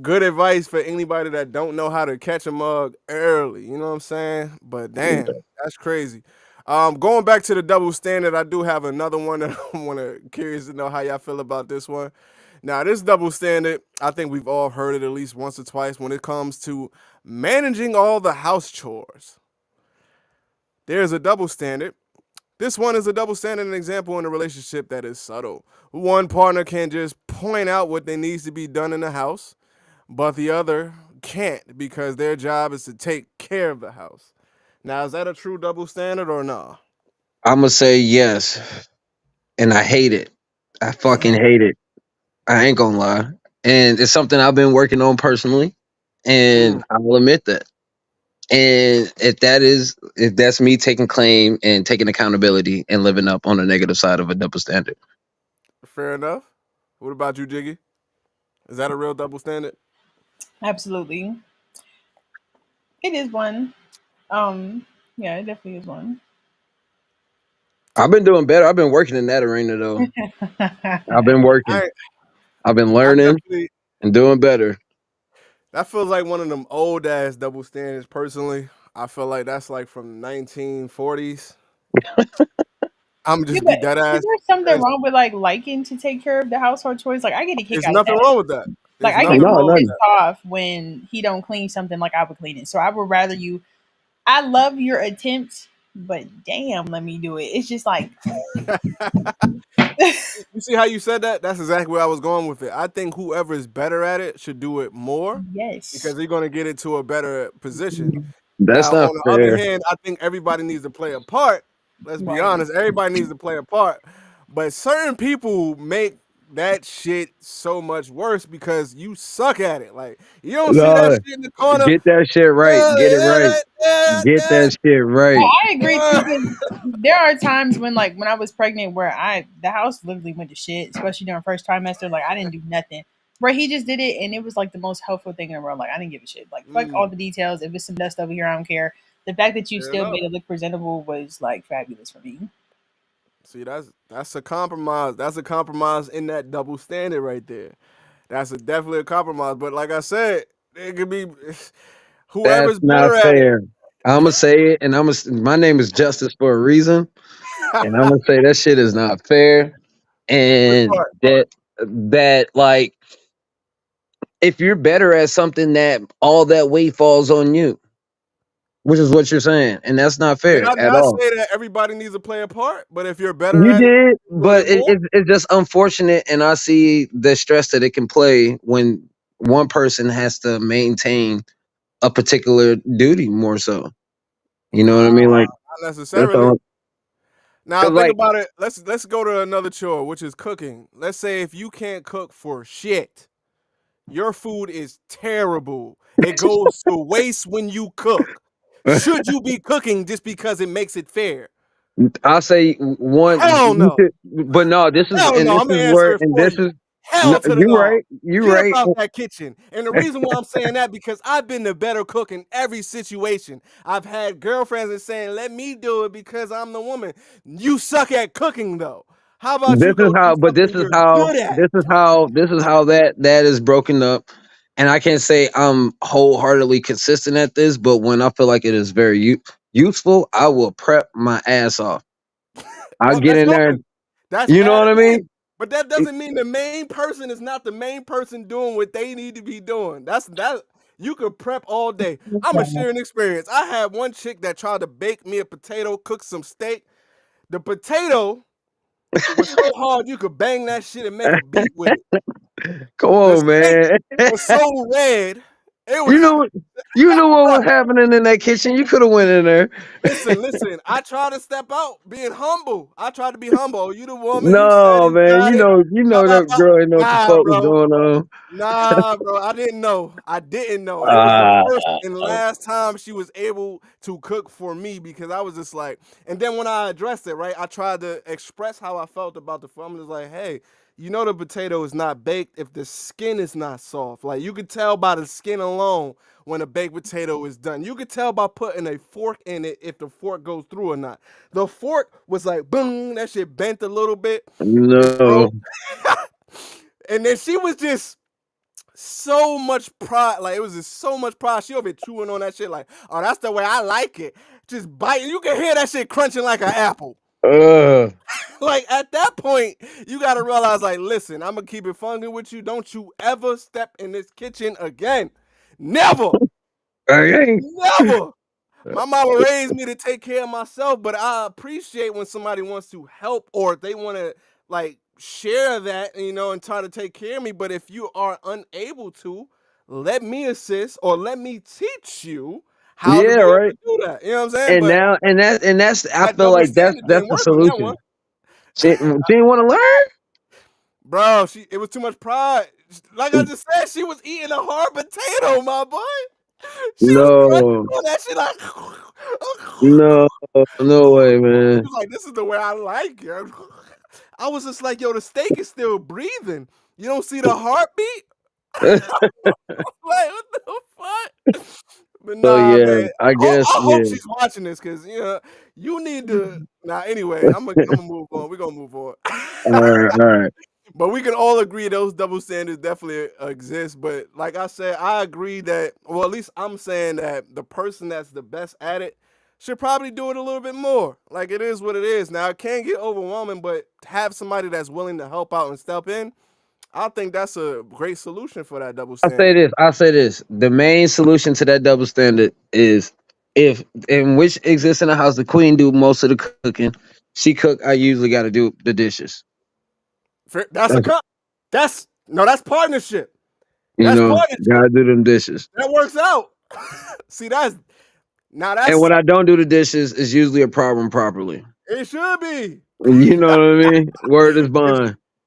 Speaker 2: good advice for anybody that don't know how to catch a mug early. You know what I'm saying? But damn, that's crazy. Going back to the double standard, I do have another one that I want to curious to know how y'all feel about this one. Now, this double standard, I think we've all heard it at least once or twice when it comes to managing all the house chores. There's a double standard. This one is a double standard, an example in a relationship that is subtle. One partner can just point out what they needs to be done in the house, but the other can't because their job is to take care of the house. Now, is that a true double standard or no?
Speaker 3: I'm gonna say yes, and I hate it. I fucking hate it. I ain't gonna lie, and it's something I've been working on personally,
Speaker 2: Mm,
Speaker 3: and I will admit that. And if that's me taking claim and taking accountability and living up on the negative side of a double standard.
Speaker 2: fair enough. What about you, Jiggy? Is that a real double standard?
Speaker 4: Absolutely, it is one. Yeah, it definitely is one.
Speaker 3: I've been doing better. I've been working in that arena though. I've been working.
Speaker 2: I
Speaker 3: I've been
Speaker 2: I
Speaker 3: learning
Speaker 2: definitely
Speaker 3: and doing better.
Speaker 2: that feels like one of them old ass double standards. Personally, I feel like that's like from the 1940s. I'm
Speaker 4: Yeah,
Speaker 2: just
Speaker 4: but
Speaker 2: be dead
Speaker 4: is
Speaker 2: ass.
Speaker 4: there something wrong with like liking to take care of the household chores? Like I get a kick
Speaker 2: There's
Speaker 4: out of
Speaker 2: nothing
Speaker 4: that.
Speaker 2: wrong with that.
Speaker 4: Like
Speaker 2: There's
Speaker 4: I get
Speaker 2: nothing
Speaker 3: No,
Speaker 2: wrong with
Speaker 3: no.
Speaker 4: pissed
Speaker 2: that.
Speaker 4: off when he don't clean something like I would clean it. So I would rather you. I love your attempt, but damn, let me do it. It's just like
Speaker 2: You see how you said that? That's exactly where I was going with it. I think whoever is better at it should do it more because
Speaker 4: yes,
Speaker 2: they're going to get it to a better position.
Speaker 3: That's
Speaker 2: Now,
Speaker 3: not
Speaker 2: on the other
Speaker 3: fair.
Speaker 2: hand, I think everybody needs to play a part. Let's be
Speaker 4: right.
Speaker 2: honest, everybody needs to play a part. But certain people make that shit so much worse because you suck at it. Like you don't see that
Speaker 3: No,
Speaker 2: shit in the corner.
Speaker 3: get that shit right. Get it right. Get that shit right.
Speaker 4: I agree too. 'Cause there are times when, like, when I was pregnant, where the house literally went to shit, especially during first trimester. Like, I didn't do nothing. Where he just did it, and it was like the most helpful thing in the world. Like, I didn't give a shit. Like, fuck all
Speaker 2: Mm,
Speaker 4: the details. If it's some dust over here, I don't care. The fact that you
Speaker 2: fair
Speaker 4: still
Speaker 2: enough.
Speaker 4: made it look presentable was like fabulous for me.
Speaker 2: See, that's a compromise. That's a compromise in that double standard right there. That's definitely a compromise. But like I said, it could be
Speaker 3: That's
Speaker 2: whoever's
Speaker 3: not
Speaker 2: better at it.
Speaker 3: fair. I'm gonna say it, and my name is Justice for a reason, and I'm gonna say that shit is not fair,
Speaker 2: Which
Speaker 3: and
Speaker 2: part?
Speaker 3: that like if you're better at something, that all that weight falls on you, which is what you're saying, and that's not
Speaker 2: Did
Speaker 3: fair
Speaker 2: I
Speaker 3: at
Speaker 2: not
Speaker 3: all.
Speaker 2: say that everybody needs to play a part? But if you're better
Speaker 3: You
Speaker 2: at it,
Speaker 3: did,
Speaker 2: you do
Speaker 3: but
Speaker 2: it more.
Speaker 3: it's just unfortunate, and I see the stress that it can play when one person has to maintain a particular duty more so. You know what I
Speaker 2: Nah,
Speaker 3: mean? Like
Speaker 2: not
Speaker 3: that's
Speaker 2: necessarily.
Speaker 3: all.
Speaker 2: Now
Speaker 3: Cause
Speaker 2: think
Speaker 3: like
Speaker 2: about it. Let's go to another chore, which is cooking. Let's say if you can't cook for shit, your food is terrible. It goes to waste when you cook. Should you be cooking just because it makes it fair?
Speaker 3: I'll say one,
Speaker 2: Hell
Speaker 3: you
Speaker 2: no.
Speaker 3: could, but no,
Speaker 2: Hell no. I'm gonna answer it for you.
Speaker 3: no,
Speaker 2: Hell to the no.
Speaker 3: you
Speaker 2: Get up
Speaker 3: right.
Speaker 2: out that kitchen. And the reason why I'm saying that because I've been the better cook in every situation. I've had girlfriends that saying, "Let me do it because I'm the woman." You suck at cooking though. How about
Speaker 3: This
Speaker 2: you
Speaker 3: is
Speaker 2: go do
Speaker 3: how, but
Speaker 2: something you're good at?
Speaker 3: this is how that is broken up. And I can't say I'm wholeheartedly consistent at this, but when I feel like it is very useful, I will prep my ass off. I'll
Speaker 2: Well,
Speaker 3: get
Speaker 2: that's
Speaker 3: in there.
Speaker 2: helping. That's
Speaker 3: You know what
Speaker 2: added
Speaker 3: I
Speaker 2: in.
Speaker 3: mean?
Speaker 2: But that doesn't mean the main person is not the main person doing what they need to be doing. That's that you could prep all day. I'm a sharing experience. I had one chick that tried to bake me a potato, cook some steak. The potato was so hard you could bang that shit and make a beat with it.
Speaker 3: Come
Speaker 2: The
Speaker 3: on,
Speaker 2: steak
Speaker 3: man.
Speaker 2: was so red. It was
Speaker 3: You know, you knew what was happening in that kitchen. You could have went in there.
Speaker 2: listen. I tried to step out, being humble. I tried to be humble. Oh, you the woman. You said
Speaker 3: No,
Speaker 2: you
Speaker 3: man.
Speaker 2: got it.
Speaker 3: You
Speaker 2: Blah,
Speaker 3: know
Speaker 2: blah,
Speaker 3: that
Speaker 2: blah.
Speaker 3: girl didn't know what the
Speaker 2: Nah,
Speaker 3: fuck was
Speaker 2: bro.
Speaker 3: going on.
Speaker 2: Nah, bro. I didn't know. I didn't know. It was the
Speaker 3: Ah,
Speaker 2: first and last time she was able to cook for me because I was just like, and then when I addressed it, right, I tried to express how I felt about the food. I'm just like, hey, you know the potato is not baked if the skin is not soft. Like you could tell by the skin alone when a baked potato is done. You could tell by putting a fork in it if the fork goes through or not. The fork was like boom, that shit bent a little bit. It
Speaker 3: no.
Speaker 2: broke. And then she was just so much pride. Like it was just so much pride. She over chewing on that shit like, oh, that's the way I like it. Just biting. You can hear that shit crunching like an apple.
Speaker 3: Uh,
Speaker 2: Like at that point, you gotta realize, like, listen, I'm gonna keep it funky with you. Don't you ever step in this kitchen again. Never.
Speaker 3: okay.
Speaker 2: Never. My mama raised me to take care of myself, but I appreciate when somebody wants to help or if they want to like share that, and try to take care of me. But if you are unable to, let me assist or let me teach you how to
Speaker 3: Yeah,
Speaker 2: be able
Speaker 3: right.
Speaker 2: to do that. You know what I'm saying?
Speaker 3: And
Speaker 2: But
Speaker 3: now, and that's. I
Speaker 2: that
Speaker 3: feel
Speaker 2: double
Speaker 3: like
Speaker 2: standard
Speaker 3: that's
Speaker 2: didn't
Speaker 3: the
Speaker 2: work on that one.
Speaker 3: solution. She didn't want to learn.
Speaker 2: Bro, it was too much pride. Like I just said, she was eating a hard potato, my boy. She was crunching
Speaker 3: No,
Speaker 2: on that shit like
Speaker 3: no, no way,
Speaker 2: She
Speaker 3: man.
Speaker 2: was like, "This is the way I like it." I was just like, "Yo, the steak is still breathing. You don't see the heartbeat? Like, what the fuck?" But
Speaker 3: So
Speaker 2: nah,
Speaker 3: yeah,
Speaker 2: man.
Speaker 3: I guess
Speaker 2: I hope
Speaker 3: yeah.
Speaker 2: she's watching this because you need to. Nah, anyway, I'm gonna move on. We're gonna move on.
Speaker 3: All right, all right.
Speaker 2: But we can all agree those double standards definitely exist. But like I said, I agree that, well, at least I'm saying that the person that's the best at it should probably do it a little bit more. Like it is what it is. Now it can get overwhelming, but have somebody that's willing to help out and step in. I think that's a great solution for that double
Speaker 3: I say
Speaker 2: standard.
Speaker 3: this. I say this. The main solution to that double standard is if in which exists in the house, the queen do most of the cooking. She cook. I usually got to do the dishes.
Speaker 2: That's a
Speaker 3: That's,
Speaker 2: cut. That's no, that's partnership.
Speaker 3: you
Speaker 2: That's
Speaker 3: know,
Speaker 2: partnership.
Speaker 3: gotta do them dishes.
Speaker 2: That works out. See,
Speaker 3: And
Speaker 2: that's
Speaker 3: when I don't do the dishes, it's usually a problem properly.
Speaker 2: it should be.
Speaker 3: You know what I mean? Word is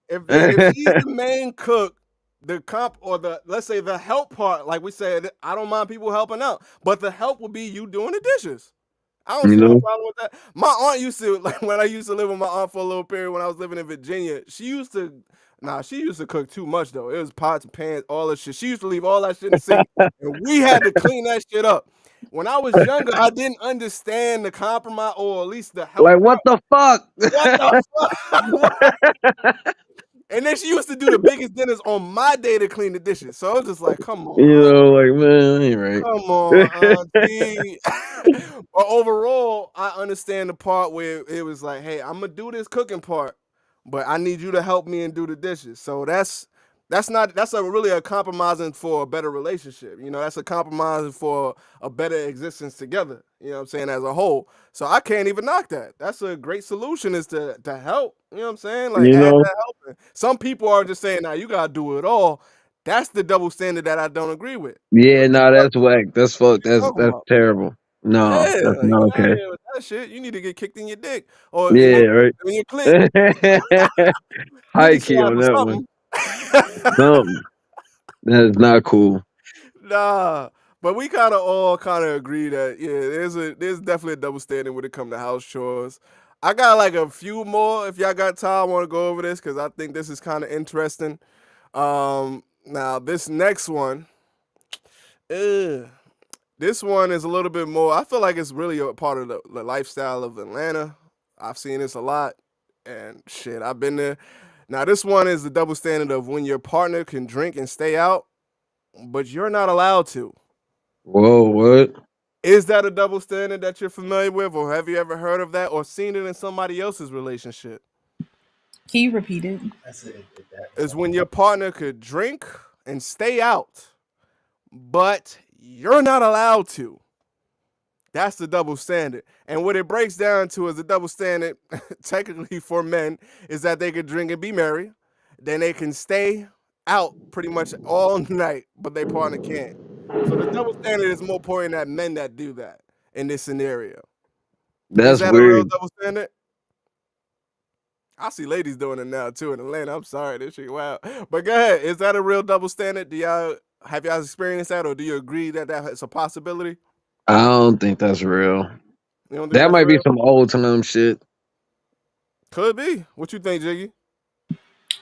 Speaker 2: If
Speaker 3: bond.
Speaker 2: if he's the main cook, the comp or the let's say the help part, like we said, I don't mind people helping out, but the help would be you doing the dishes. I don't
Speaker 3: You
Speaker 2: see no
Speaker 3: know?
Speaker 2: problem with that. My aunt used to like when I used to live with my aunt for a little period when I was living in Virginia. She used to cook too much though. It was pots and pans, all that shit. She used to leave all that shit in the sink, and we had to clean that shit up. When I was younger, I didn't understand the compromise or at least the help
Speaker 3: Like
Speaker 2: part.
Speaker 3: what the fuck?
Speaker 2: What the fuck? And then she used to do the biggest dinners on my day to clean the dishes. So I was just like, come on,
Speaker 3: You
Speaker 2: aunt.
Speaker 3: know, like man, ain't right.
Speaker 2: Come on, auntie. But overall, I understand the part where it was like, hey, I'm gonna do this cooking part, but I need you to help me and do the dishes. So that's a really a compromising for a better relationship. That's a compromising for a better existence together. You know what I'm saying, as a whole. So I can't even knock that. That's a great solution is to help. You know what I'm saying? Like
Speaker 3: You
Speaker 2: add
Speaker 3: know?
Speaker 2: that helping. Some people are just saying, now you gotta do it all. That's the double standard that I don't agree with.
Speaker 3: Yeah,
Speaker 2: What the
Speaker 3: nah,
Speaker 2: fuck
Speaker 3: that's whack. That's fuck.
Speaker 2: you talking
Speaker 3: That's
Speaker 2: about?
Speaker 3: terrible. No,
Speaker 2: Yeah,
Speaker 3: that's
Speaker 2: like,
Speaker 3: not
Speaker 2: get out of
Speaker 3: okay.
Speaker 2: here with that shit. You need to get kicked in your dick or
Speaker 3: Yeah, right.
Speaker 2: in your clit. You
Speaker 3: High
Speaker 2: need
Speaker 3: key
Speaker 2: slap
Speaker 3: on
Speaker 2: or
Speaker 3: that one.
Speaker 2: something.
Speaker 3: Something. That is not cool.
Speaker 2: Nah, but we kind of agree that yeah, there's definitely a double standard when it comes to house chores. I got like a few more. If y'all got time, I want to go over this because I think this is kind of interesting. Now this next one, ugh, this one is a little bit more. I feel like it's really a part of the lifestyle of Atlanta. I've seen this a lot, and shit, I've been there. Now this one is the double standard of when your partner can drink and stay out, but you're not allowed to.
Speaker 3: Whoa, what?
Speaker 2: Is that a double standard that you're familiar with, or have you ever heard of that, or seen it in somebody else's relationship?
Speaker 4: Can you repeat it?
Speaker 2: Is when your partner could drink and stay out, but you're not allowed to. That's the double standard. And what it breaks down to is the double standard, technically for men, is that they could drink and be merry. Then they can stay out pretty much all night, but their partner can't. So the double standard is more important at men that do that in this scenario. Is
Speaker 3: That's
Speaker 2: that a real
Speaker 3: weird.
Speaker 2: double standard? I see ladies doing it now too in Atlanta. I'm sorry, this shit wow. But go ahead. Is that a real double standard? Do y'all have y'all experienced that, or do you agree that that's a possibility?
Speaker 3: I don't think that's real.
Speaker 2: You don't think
Speaker 3: That
Speaker 2: that's
Speaker 3: might be
Speaker 2: real?
Speaker 3: some old time shit.
Speaker 2: Could be. What you think, Jiggy?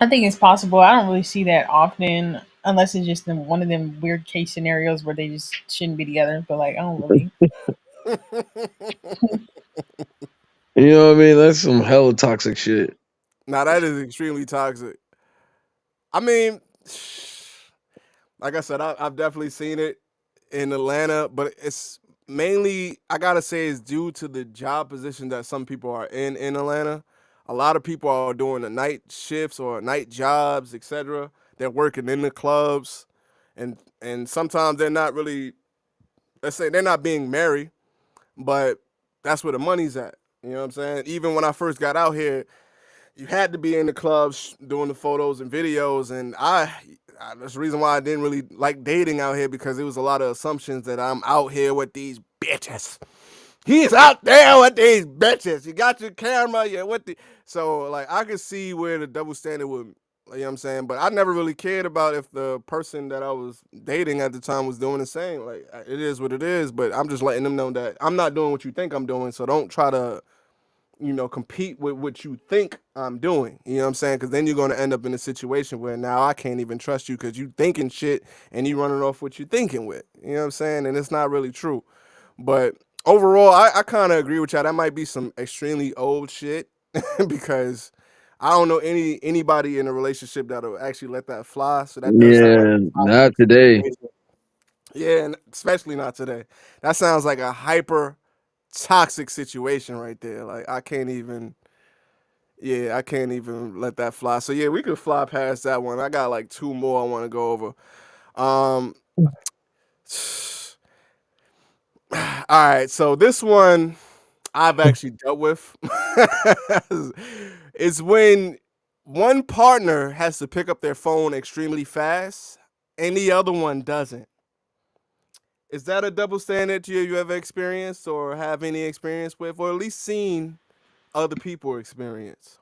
Speaker 4: I think it's possible. I don't really see that often, unless it's just one of them weird case scenarios where they just shouldn't be together. But like, I don't really.
Speaker 3: You know what I mean? That's some hella toxic shit.
Speaker 2: Now that is extremely toxic. I mean, like I said, I've definitely seen it in Atlanta, but it's mainly I gotta say it's due to the job position that some people are in Atlanta. A lot of people are doing the night shifts or night jobs, etc. They're working in the clubs, and sometimes they're not really. Let's say they're not being merry, but that's where the money's at. You know what I'm saying? Even when I first got out here, you had to be in the clubs doing the photos and videos, and that's the reason why I didn't really like dating out here because it was a lot of assumptions that I'm out here with these bitches. He's out there with these bitches. You got your camera, yeah, what the so like I could see where the double standard would, you know what I'm saying? But I never really cared about if the person that I was dating at the time was doing the same. Like it is what it is, but I'm just letting them know that I'm not doing what you think I'm doing, so don't try to compete with what you think I'm doing. You know what I'm saying? Because then you're going to end up in a situation where now I can't even trust you because you thinking shit and you running off what you thinking with. You know what I'm saying? And it's not really true. But overall, I kind of agree with y'all. That might be some extremely old shit because I don't know anybody in a relationship that'll actually let that fly. So that does sound like
Speaker 3: Yeah,
Speaker 2: a
Speaker 3: not
Speaker 2: toxic
Speaker 3: today.
Speaker 2: situation. Yeah, and especially not today. That sounds like a hyper toxic situation right there. Like I can't even yeah, I can't even let that fly. So yeah, we could fly past that one. I got like two more I want to go over. Um all right, so this one I've actually dealt with. It's when one partner has to pick up their phone extremely fast and the other one doesn't. Is that a double standard you ever experienced or have any experience with, or at least seen other people experience?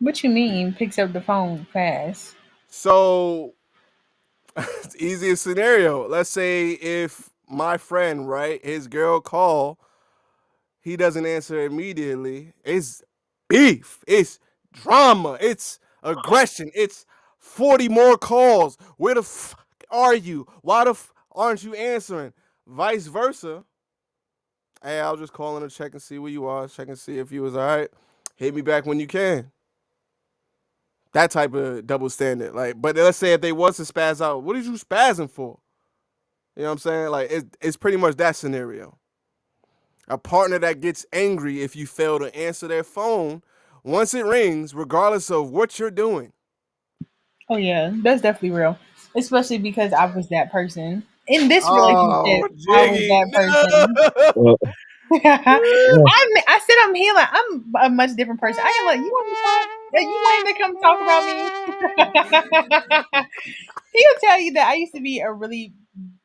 Speaker 4: What you mean? Picks up the phone fast?
Speaker 2: So easiest scenario. Let's say if my friend, right, his girl call, he doesn't answer immediately. It's beef. It's drama. It's aggression. It's 40 more calls. Where the fuck are you? Why the aren't you answering? Vice versa. Hey, I was just calling to check and see where you are, check and see if you was all right. Hit me back when you can. That type of double standard. Like, but let's say if they was to spaz out, what is you spazzing for? You know what I'm saying? Like it's pretty much that scenario. A partner that gets angry if you fail to answer their phone once it rings, regardless of what you're doing.
Speaker 4: Oh yeah, that's definitely real. Especially because I was that person in this
Speaker 2: Oh,
Speaker 4: relationship. I was
Speaker 2: Jiggy,
Speaker 4: that person.
Speaker 2: no.
Speaker 3: Uh,
Speaker 4: I said I'm healing. I'm a much different person. I am like, you want to talk? You want him to come talk about me? He'll tell you that I used to be a really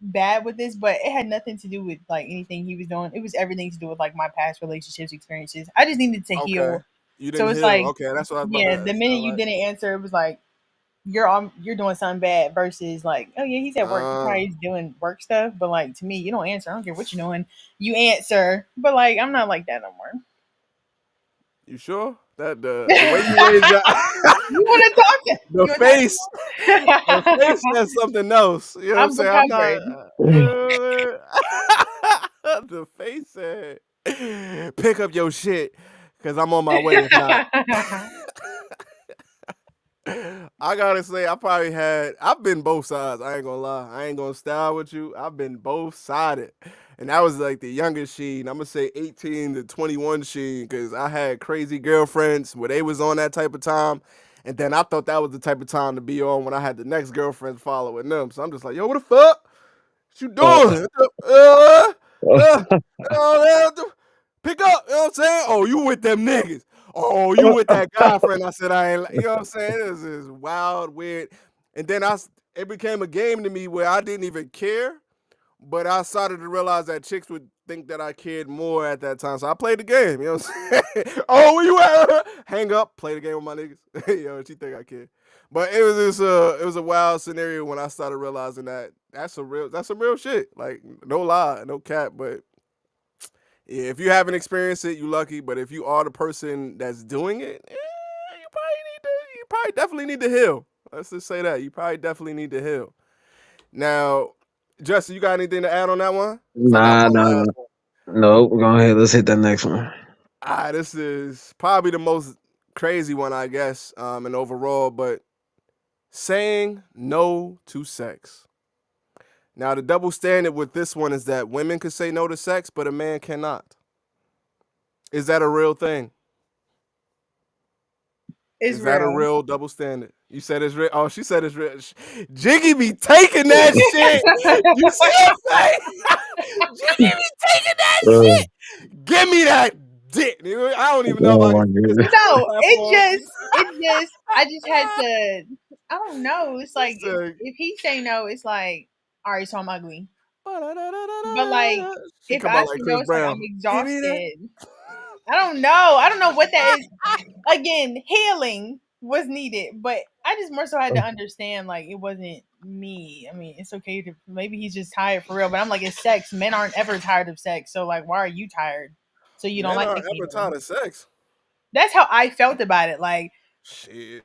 Speaker 4: bad with this, but it had nothing to do with like anything he was doing. It was everything to do with like my past relationships experiences. I just needed to
Speaker 2: Okay,
Speaker 4: heal.
Speaker 2: you
Speaker 4: So
Speaker 2: didn't
Speaker 4: it's
Speaker 2: heal.
Speaker 4: like,
Speaker 2: Okay, that's what I was about
Speaker 4: yeah,
Speaker 2: to
Speaker 4: the
Speaker 2: sound
Speaker 4: minute you
Speaker 2: like.
Speaker 4: didn't answer, it was like you're doing something bad versus like, oh yeah, he's at work. He
Speaker 2: Uh,
Speaker 4: probably is doing work stuff, but like to me, you don't answer. I don't care what you're doing. You answer. But like I'm not like that no more.
Speaker 2: you sure that the way you raised your
Speaker 4: You wanna talk to
Speaker 2: the
Speaker 4: you wanna
Speaker 2: face the
Speaker 4: talk
Speaker 2: face says something else. You know what I'm
Speaker 4: I'm
Speaker 2: saying? I'm not.
Speaker 4: recovering.
Speaker 2: The face said, "Pick up your shit, cause I'm on my way. If not." I gotta say, I've been both sides. I ain't gonna lie. I ain't gonna style with you. I've been both sided. And that was like the youngest Sheen. I'm gonna say 18 to 21 Sheen, because I had crazy girlfriends where they was on that type of time. And then I thought that was the type of time to be on when I had the next girlfriend following them. So I'm just like, yo, what the fuck? What you
Speaker 3: uh,
Speaker 2: doing? Uh, pick up. You know what I'm saying? Oh, you with them niggas. Oh, you with that guy friend. I said I ain't. You know what I'm saying? This is wild, weird. And then it became a game to me where I didn't even care, but I started to realize that chicks would think that I cared more at that time. So I played the game. You know what I'm saying? Oh, where you at? Hang up. Play the game with my niggas. Yo, she think I care. But it was a wild scenario when I started realizing that that's some real shit. Like no lie, no cap. But yeah, if you haven't experienced it, you lucky. But if you are the person that's doing it, you probably definitely need to heal. Let's just say that you probably definitely need to heal. Now, Justin, you got anything to add on that one? Cause I got
Speaker 3: Nah,
Speaker 2: my
Speaker 3: nah.
Speaker 2: last one.
Speaker 3: No, go ahead. Let's hit that next one.
Speaker 2: This is probably the most crazy one, I guess, and overall. But saying no to sex. Now, the double standard with this one is that women can say no to sex, but a man cannot. Is that a real thing?
Speaker 4: It's
Speaker 2: Is that a
Speaker 4: real.
Speaker 2: real double standard? You said it's real. Oh, she said it's real. Jiggy be taking that shit. You see what I'm saying? Jiggy be taking that
Speaker 3: Uh,
Speaker 2: shit. Give me that dick. I don't even know if I
Speaker 3: oh
Speaker 2: can
Speaker 3: my
Speaker 2: say this
Speaker 3: goodness.
Speaker 2: on the
Speaker 4: No,
Speaker 2: platform.
Speaker 4: I just had to. I don't know. It's like
Speaker 2: It's like,
Speaker 4: if he say no, it's like, all right, so I'm ugly. But like,
Speaker 2: she
Speaker 4: if
Speaker 2: come
Speaker 4: I
Speaker 2: out
Speaker 4: say
Speaker 2: like
Speaker 4: no,
Speaker 2: Chris
Speaker 4: it's like I'm
Speaker 2: Brown. Give me that.
Speaker 4: exhausted. I don't know. I don't know what that is. Again, healing was needed, but I just more so had to understand like it wasn't me. I mean, it's okay to maybe he's just tired for real, but I'm like, it's sex. Men aren't ever tired of sex, so like, why are you tired? So you don't
Speaker 2: Men
Speaker 4: like
Speaker 2: aren't
Speaker 4: sex
Speaker 2: ever
Speaker 4: anymore?
Speaker 2: tired of sex.
Speaker 4: That's how I felt about it. Like
Speaker 2: Shit.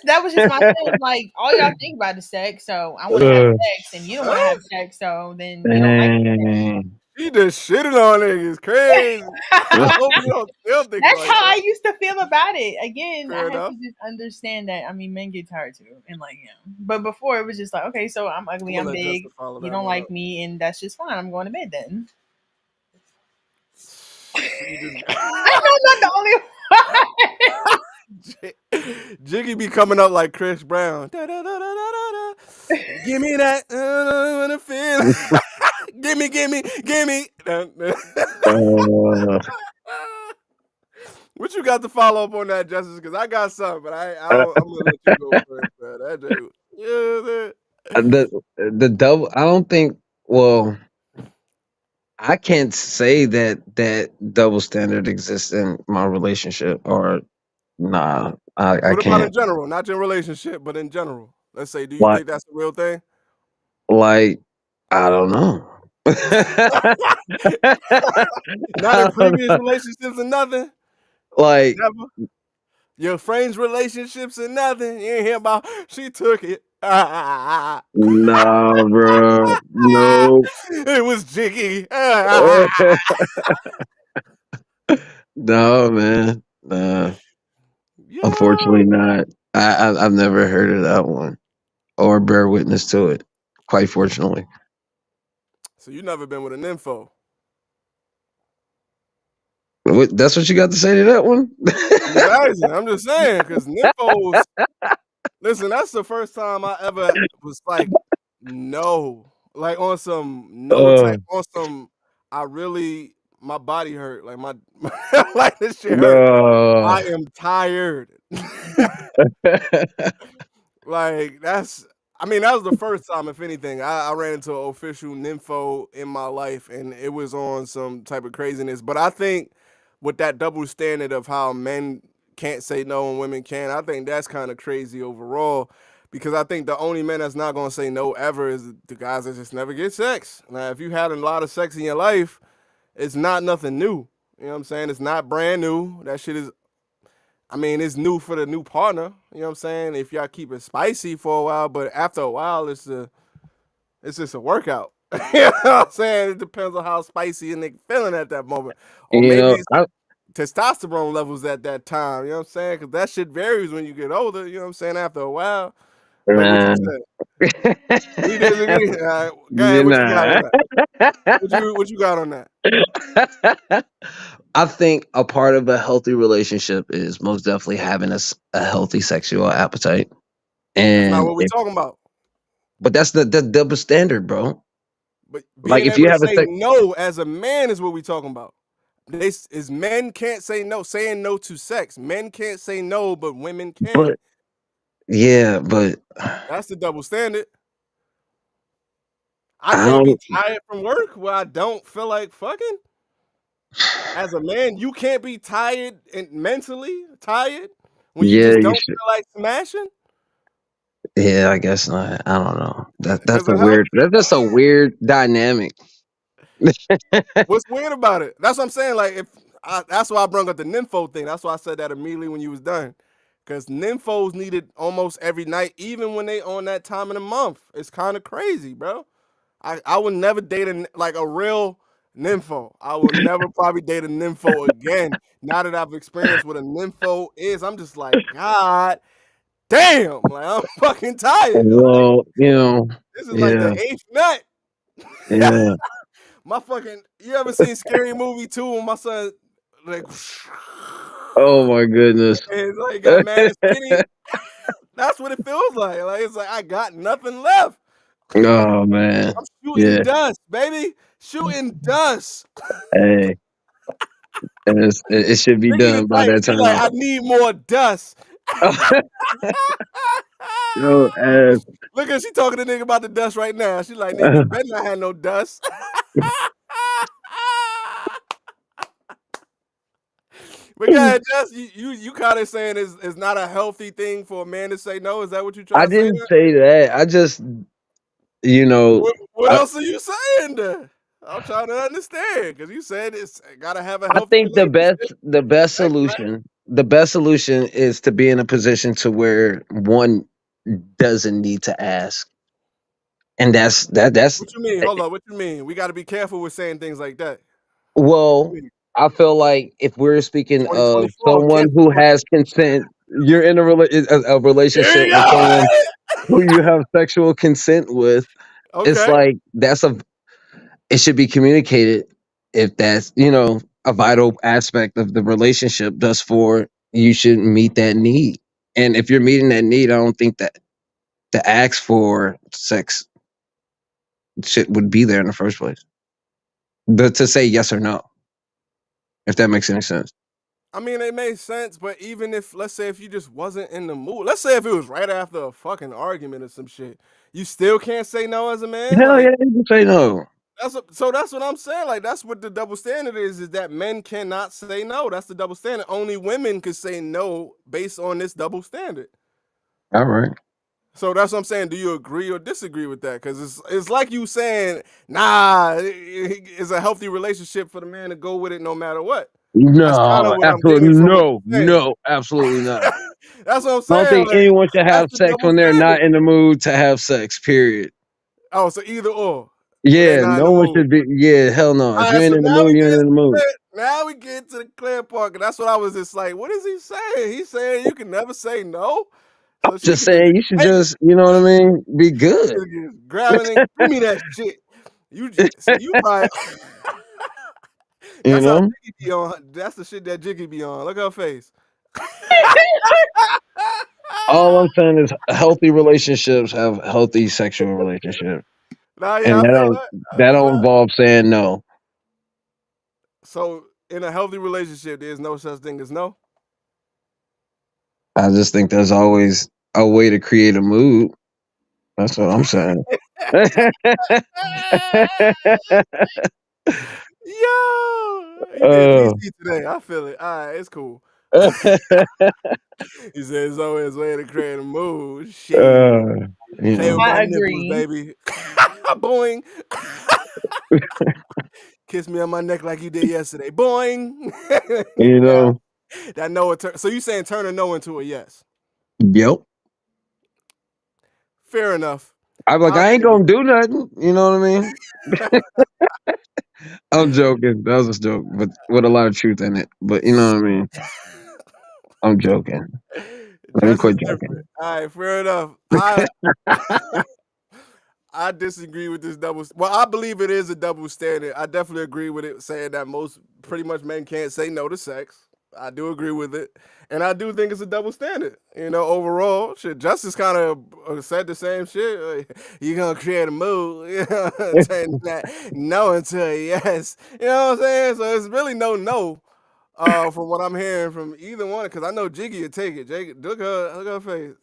Speaker 4: that was just my thing. Like all y'all think about is sex, so I want to have
Speaker 3: Uh,
Speaker 4: sex, and you don't want to
Speaker 2: Huh?
Speaker 4: have sex, so then you don't like
Speaker 3: dang.
Speaker 2: She just shitting on niggas. Crazy. I
Speaker 4: it.
Speaker 2: hope you don't still think
Speaker 4: That's
Speaker 2: like
Speaker 4: how I
Speaker 2: that.
Speaker 4: used to feel about it. Again, I
Speaker 2: Fair
Speaker 4: had to
Speaker 2: enough.
Speaker 4: just understand that. I mean, men get tired too, and like, But before it was just like, okay, so I'm
Speaker 2: I'm
Speaker 4: ugly,
Speaker 2: gonna
Speaker 4: I'm
Speaker 2: let
Speaker 4: big.
Speaker 2: Justin follow
Speaker 4: You
Speaker 2: that
Speaker 4: don't
Speaker 2: one
Speaker 4: like
Speaker 2: up.
Speaker 4: me, and that's just fine. I'm going to bed then.
Speaker 2: You just
Speaker 4: I know I'm not the only one.
Speaker 2: Jiggy be coming up like Chris Brown. Da, da, da, da, da, da. Give me that. I wanna feel. Give me.
Speaker 3: Uh,
Speaker 2: What you got to follow up on that, Justice? Because I got something, but I'm gonna let you go first, man. That dude, yeah, man.
Speaker 3: the double. I don't think. Well, I can't say that double standard exists in my relationship. Or nah, I
Speaker 2: What about in
Speaker 3: can't.
Speaker 2: general? Not your relationship, but in general. Let's say, do you
Speaker 3: Like
Speaker 2: think that's a real thing?
Speaker 3: like I don't know.
Speaker 2: Not
Speaker 3: I
Speaker 2: in
Speaker 3: don't
Speaker 2: previous
Speaker 3: know.
Speaker 2: relationships and nothing.
Speaker 3: Like
Speaker 2: Never. Your friends' relationships and nothing. You ain't hear about she took it.
Speaker 3: nah, bro. No.
Speaker 2: It was Jiggy.
Speaker 3: No, man. Nah. Unfortunately,
Speaker 2: Yo.
Speaker 3: not. I've never heard of that one or bear witness to it. Quite fortunately.
Speaker 2: So you never been with an info.
Speaker 3: That's what you got to say to that one?
Speaker 2: I'm just asking. I'm just saying because nymphos. Listen, that's the first time I ever was like, no, like on some no
Speaker 3: uh,
Speaker 2: type, on some. I really, my body hurt. Like my, like this shit hurt.
Speaker 3: no.
Speaker 2: I am tired. Like that's I mean, that was the first time, if anything, I ran into an official nympho in my life and it was on some type of craziness. But I think with that double standard of how men can't say no and women can, I think that's kind of crazy overall. Because I think the only men that's not gonna say no ever is the guys that just never get sex. Now, if you had a lot of sex in your life, it's not nothing new. You know what I'm saying? It's not brand new. That shit is I mean, it's new for the new partner. You know what I'm saying? If y'all keep it spicy for a while, but after a while, it's just a workout. You know what I'm saying? It depends on how spicy a nigga feeling at that moment, or
Speaker 3: you
Speaker 2: maybe
Speaker 3: know,
Speaker 2: it's testosterone levels at that time. You know what I'm saying? Because that shit varies when you get older. You know what I'm saying? After a while, but what you
Speaker 3: nah.
Speaker 2: said? We disagree. All right, go ahead. What you got
Speaker 3: Nah.
Speaker 2: on that? What you got on that?
Speaker 3: I think a part of a healthy relationship is most definitely having a healthy sexual appetite.
Speaker 2: That's not
Speaker 3: And
Speaker 2: what we're
Speaker 3: if,
Speaker 2: talking about.
Speaker 3: but that's the double standard, bro.
Speaker 2: But
Speaker 3: Like
Speaker 2: being
Speaker 3: if
Speaker 2: able
Speaker 3: you
Speaker 2: to
Speaker 3: have a
Speaker 2: say no as a man is what we talking about. This is men can't say no, saying no to sex. Men can't say no, but women can.
Speaker 3: but yeah, but
Speaker 2: That's the double standard. I
Speaker 3: I
Speaker 2: can't be
Speaker 3: don't.
Speaker 2: tired from work where I don't feel like fucking. As a man, you can't be tired and mentally tired when you
Speaker 3: Yeah,
Speaker 2: just
Speaker 3: you
Speaker 2: don't
Speaker 3: should.
Speaker 2: feel like smashing.
Speaker 3: Yeah, I guess not. I don't know. That's
Speaker 2: Because
Speaker 3: a
Speaker 2: of health.
Speaker 3: weird. That's just a weird dynamic.
Speaker 2: What's weird about it? That's what I'm saying. Like, that's why I brought up the nympho thing. That's why I said that immediately when you was done. Because nymphos needed almost every night, even when they on that time of the month. It's kind of crazy, bro. I would never date like a real nympho. I will never probably date a nympho again. Now that I've experienced what a nympho is, I'm just like, God damn, like I'm fucking tired. Like
Speaker 3: Well,
Speaker 2: this is like the
Speaker 3: yeah,
Speaker 2: eighth nut.
Speaker 3: yeah.
Speaker 2: My fucking, you ever seen Scary Movie 2 when my son like
Speaker 3: Oh my goodness.
Speaker 2: and like got mad and skinny? That's what it feels like. Like it's like I got nothing left.
Speaker 3: Oh man.
Speaker 2: I'm shooting
Speaker 3: Yeah.
Speaker 2: dust, baby. Shooting dust.
Speaker 3: Hey, and it should be
Speaker 2: Ricky the
Speaker 3: done by
Speaker 2: type,
Speaker 3: that
Speaker 2: she like,
Speaker 3: time.
Speaker 2: I need more dust.
Speaker 3: Yo,
Speaker 2: Look at she talking to nigga about the dust right now. She like, nigga, you better not have no dust. But go ahead, Jess. You kind of saying is not a healthy thing for a man to say no. Is that what you
Speaker 3: I
Speaker 2: trying to say?
Speaker 3: didn't say that. I just, you know,
Speaker 2: What
Speaker 3: I,
Speaker 2: else are you saying then? I'm trying to understand because you said it's gotta have a
Speaker 3: I
Speaker 2: healthy
Speaker 3: think the best
Speaker 2: relationship.
Speaker 3: the best
Speaker 2: Sex, right?
Speaker 3: solution the best solution is to be in a position to where one doesn't need to ask. And that's
Speaker 2: What you mean? Hold on. What you mean? We got to be careful with saying things like that. What
Speaker 3: well,
Speaker 2: you mean?
Speaker 3: I feel like if we're speaking of
Speaker 2: 2024.
Speaker 3: someone
Speaker 2: Cancel
Speaker 3: who
Speaker 2: culture.
Speaker 3: has consent, you're in a
Speaker 2: Yeah,
Speaker 3: relationship with someone
Speaker 2: yeah.
Speaker 3: who you have sexual consent with. It's
Speaker 2: Okay.
Speaker 3: like it should be communicated if that's, a vital aspect of the relationship. Thus for you should meet that need. And if you're meeting that need, I don't think that the ask for sex shit would be there in the first place. To say yes or no, if that makes any sense.
Speaker 2: I mean, it made sense, but even if, let's say, if you just wasn't in the mood, let's say if it was right after a fucking argument or some shit, you still can't say no as a man.
Speaker 3: Hell
Speaker 2: Like
Speaker 3: yeah, you can say no.
Speaker 2: so that's what I'm saying. Like that's what the double standard is that men cannot say no. That's the double standard. Only women could say no based on this double standard.
Speaker 3: All right.
Speaker 2: So that's what I'm saying. Do you agree or disagree with that? Because it's like you saying, nah, it's a healthy relationship for the man to go with it no matter what. That's kind of
Speaker 3: No,
Speaker 2: what I'm
Speaker 3: absolutely
Speaker 2: getting from what
Speaker 3: no,
Speaker 2: you're saying.
Speaker 3: no, absolutely not.
Speaker 2: That's what I'm
Speaker 3: I don't
Speaker 2: saying.
Speaker 3: think
Speaker 2: Like
Speaker 3: anyone should
Speaker 2: that's
Speaker 3: have
Speaker 2: the
Speaker 3: sex
Speaker 2: double
Speaker 3: when they're
Speaker 2: standard.
Speaker 3: not in the mood to have sex. Period.
Speaker 2: Oh, so either or when they're
Speaker 3: Yeah,
Speaker 2: not in
Speaker 3: no
Speaker 2: the
Speaker 3: one
Speaker 2: mood.
Speaker 3: should be. Yeah, hell no.
Speaker 2: All
Speaker 3: If you
Speaker 2: right,
Speaker 3: ain't
Speaker 2: so
Speaker 3: in the
Speaker 2: now we
Speaker 3: mood, you ain't
Speaker 2: get
Speaker 3: in the mood.
Speaker 2: now we get to the clear part. 'Cause that's what I was just like. What is he saying? He's saying you can never say no. So she
Speaker 3: Just
Speaker 2: could just
Speaker 3: saying, you should
Speaker 2: take
Speaker 3: just, you know what I mean, be good.
Speaker 2: just grabbing and give me that shit. See you probably
Speaker 3: You
Speaker 2: that's how
Speaker 3: know.
Speaker 2: Jiggy be on. That's the shit that Jiggy be on. Look at her face.
Speaker 3: All I'm saying is, healthy relationships have healthy sexual relationships,
Speaker 2: Nah, yeah,
Speaker 3: and
Speaker 2: I
Speaker 3: that
Speaker 2: feel
Speaker 3: don't
Speaker 2: that. I
Speaker 3: that
Speaker 2: feel
Speaker 3: don't
Speaker 2: that.
Speaker 3: involve saying no.
Speaker 2: So in a healthy relationship, there's no such thing as no.
Speaker 3: I just think there's always a way to create a mood. That's what I'm saying.
Speaker 2: Yo, he did
Speaker 3: uh,
Speaker 2: DC today. I feel it. All right, it's cool. He said it's always a way to create a mood. Shit.
Speaker 3: uh, you
Speaker 2: Play with
Speaker 3: know,
Speaker 2: my
Speaker 4: I
Speaker 2: nipples,
Speaker 4: agree.
Speaker 2: baby. Boing. Kiss me on my neck like you did yesterday. Boing.
Speaker 3: you
Speaker 2: Nah,
Speaker 3: know.
Speaker 2: that no. So you saying turn a no into a yes?
Speaker 3: Yep.
Speaker 2: Fair enough.
Speaker 3: I'm like,
Speaker 2: I'll
Speaker 3: I ain't
Speaker 2: give
Speaker 3: gonna
Speaker 2: you.
Speaker 3: do nothing. You know what I mean? I'm joking. That was a joke, but with a lot of truth in it. But you know what I mean? I'm joking. Let me
Speaker 2: Just is
Speaker 3: quit joking.
Speaker 2: different. All right, fair enough. I disagree with this double. Well, I believe it is a double standard. I definitely agree with it, saying that most pretty much men can't say no to sex. I do agree with it, and I do think it's a double standard. Overall, shit. Justice kind of said the same shit. You gonna create a mood, saying that no until a yes. You know what I'm saying? So it's really no. From what I'm hearing from either one, because I know Jiggy would take it. Jiggy, look at her face.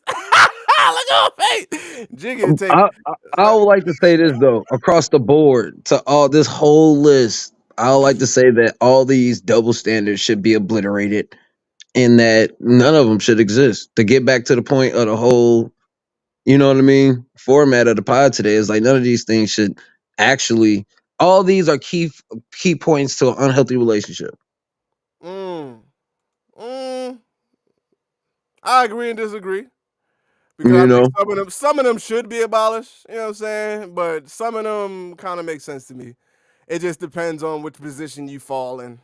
Speaker 2: Look at her face. Jiggy would take it.
Speaker 3: I would like to say this though, across the board to all this whole list, I would like to say that all these double standards should be obliterated, and that none of them should exist. To get back to the point of the whole, you know what I mean, format of the pod today is like none of these things should actually. All these are key points to an unhealthy relationship.
Speaker 2: Mm, mm, I agree and disagree. Because I
Speaker 3: You
Speaker 2: think
Speaker 3: know,
Speaker 2: some of them should be abolished, you know what I'm saying? But some of them kind of make sense to me. It just depends on which position you fall in.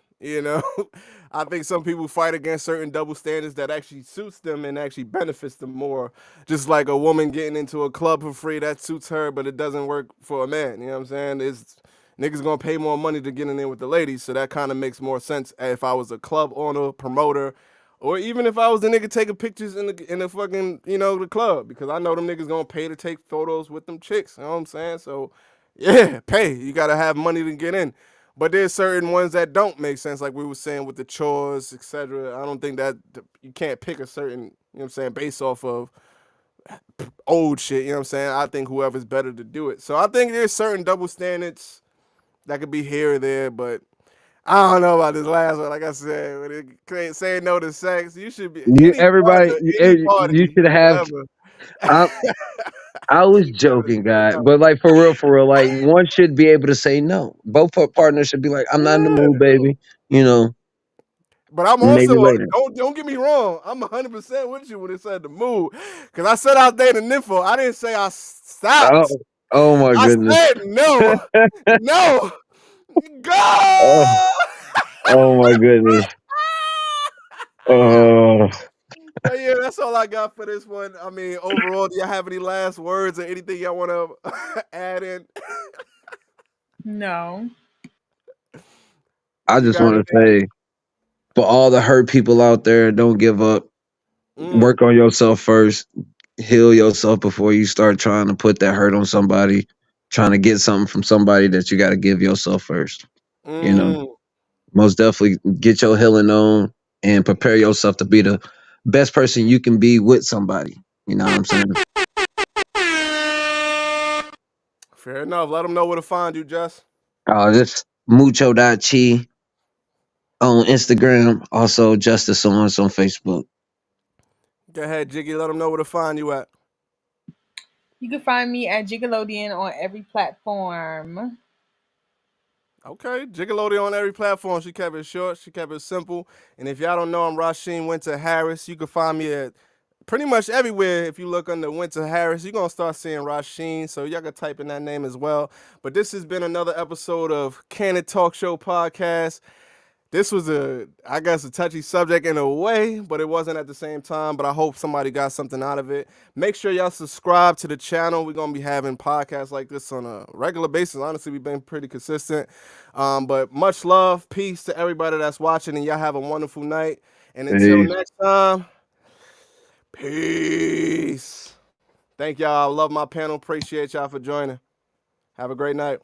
Speaker 2: I think some people fight against certain double standards that actually suits them and actually benefits them more. Just like a woman getting into a club for free, that suits her, but it doesn't work for a man. You know what I'm saying? It's niggas gonna pay more money to get in there with the ladies, so that kind of makes more sense if I was a club owner, promoter, or even if I was the nigga taking pictures in the fucking the club, because I know them niggas gonna pay to take photos with them chicks. You know what I'm saying? So yeah, pay. You gotta have money to get in. But there's certain ones that don't make sense, like we were saying with the chores, etc. I don't think that you can't pick a certain, what I'm saying, based off of old shit. You know what I'm saying? I think whoever's better to do it. So I think there's certain double standards that could be here or there, but I don't know about this last one. Like I said, when it can't say no to sex, you should be
Speaker 3: you
Speaker 2: any
Speaker 3: everybody,
Speaker 2: partner, any
Speaker 3: you
Speaker 2: party,
Speaker 3: should have.
Speaker 2: whatever.
Speaker 3: I, I was
Speaker 2: Should be able to
Speaker 3: joking,
Speaker 2: say
Speaker 3: guy,
Speaker 2: no.
Speaker 3: but like for real, like one should be able to say no. Both partners should be like, "I'm not in the mood,
Speaker 2: Yeah.
Speaker 3: baby." You know,
Speaker 2: But I'm also
Speaker 3: maybe later.
Speaker 2: don't get me wrong. I'm 100% with you when it said the move, because I said I was dating nympho. I didn't say I
Speaker 3: Oh,
Speaker 2: stopped.
Speaker 3: oh my
Speaker 2: I
Speaker 3: goodness.
Speaker 2: said no, no,
Speaker 3: Oh,
Speaker 2: go.
Speaker 3: oh my goodness. Oh,
Speaker 2: But yeah, that's all I got for this one. I mean, overall, do y'all have any last words or anything y'all want to add in?
Speaker 4: No.
Speaker 3: I
Speaker 2: You
Speaker 3: just
Speaker 2: got
Speaker 3: want to
Speaker 2: anything?
Speaker 3: say, for all the hurt people out there, don't give up.
Speaker 2: Mm,
Speaker 3: Work on yourself first. Heal yourself before you start trying to put that hurt on somebody. Trying to get something from somebody that you got to give yourself first. You know,
Speaker 2: mm.
Speaker 3: most definitely get your healing on and prepare yourself to be the best person you can be with somebody. You know what I'm saying?
Speaker 2: Fair enough. Let them know where to find you, Jess.
Speaker 3: This mucho.chi on Instagram, also Justice Owens on Facebook.
Speaker 2: Go ahead, Jiggy. Let them know where to find you at.
Speaker 4: You can find me at Gigalodian on every platform.
Speaker 2: Okay, Gigolody on every platform. She kept it short. She kept it simple. And if y'all don't know, I'm Rasheen Winter Harris. You can find me at pretty much everywhere. If you look under Winter Harris, you're going to start seeing Rasheen. So y'all can type in that name as well. But this has been another episode of Candid Talk Show Podcast. This was I guess, a touchy subject in a way, but it wasn't at the same time. But I hope somebody got something out of it. Make sure y'all subscribe to the channel. We're gonna be having podcasts like this on a regular basis. Honestly, we've been pretty consistent. But much love, peace to everybody that's watching, and y'all have a wonderful night. And until
Speaker 3: Peace.
Speaker 2: next time, peace. Thank y'all. I love my panel. Appreciate y'all for joining. Have a great night.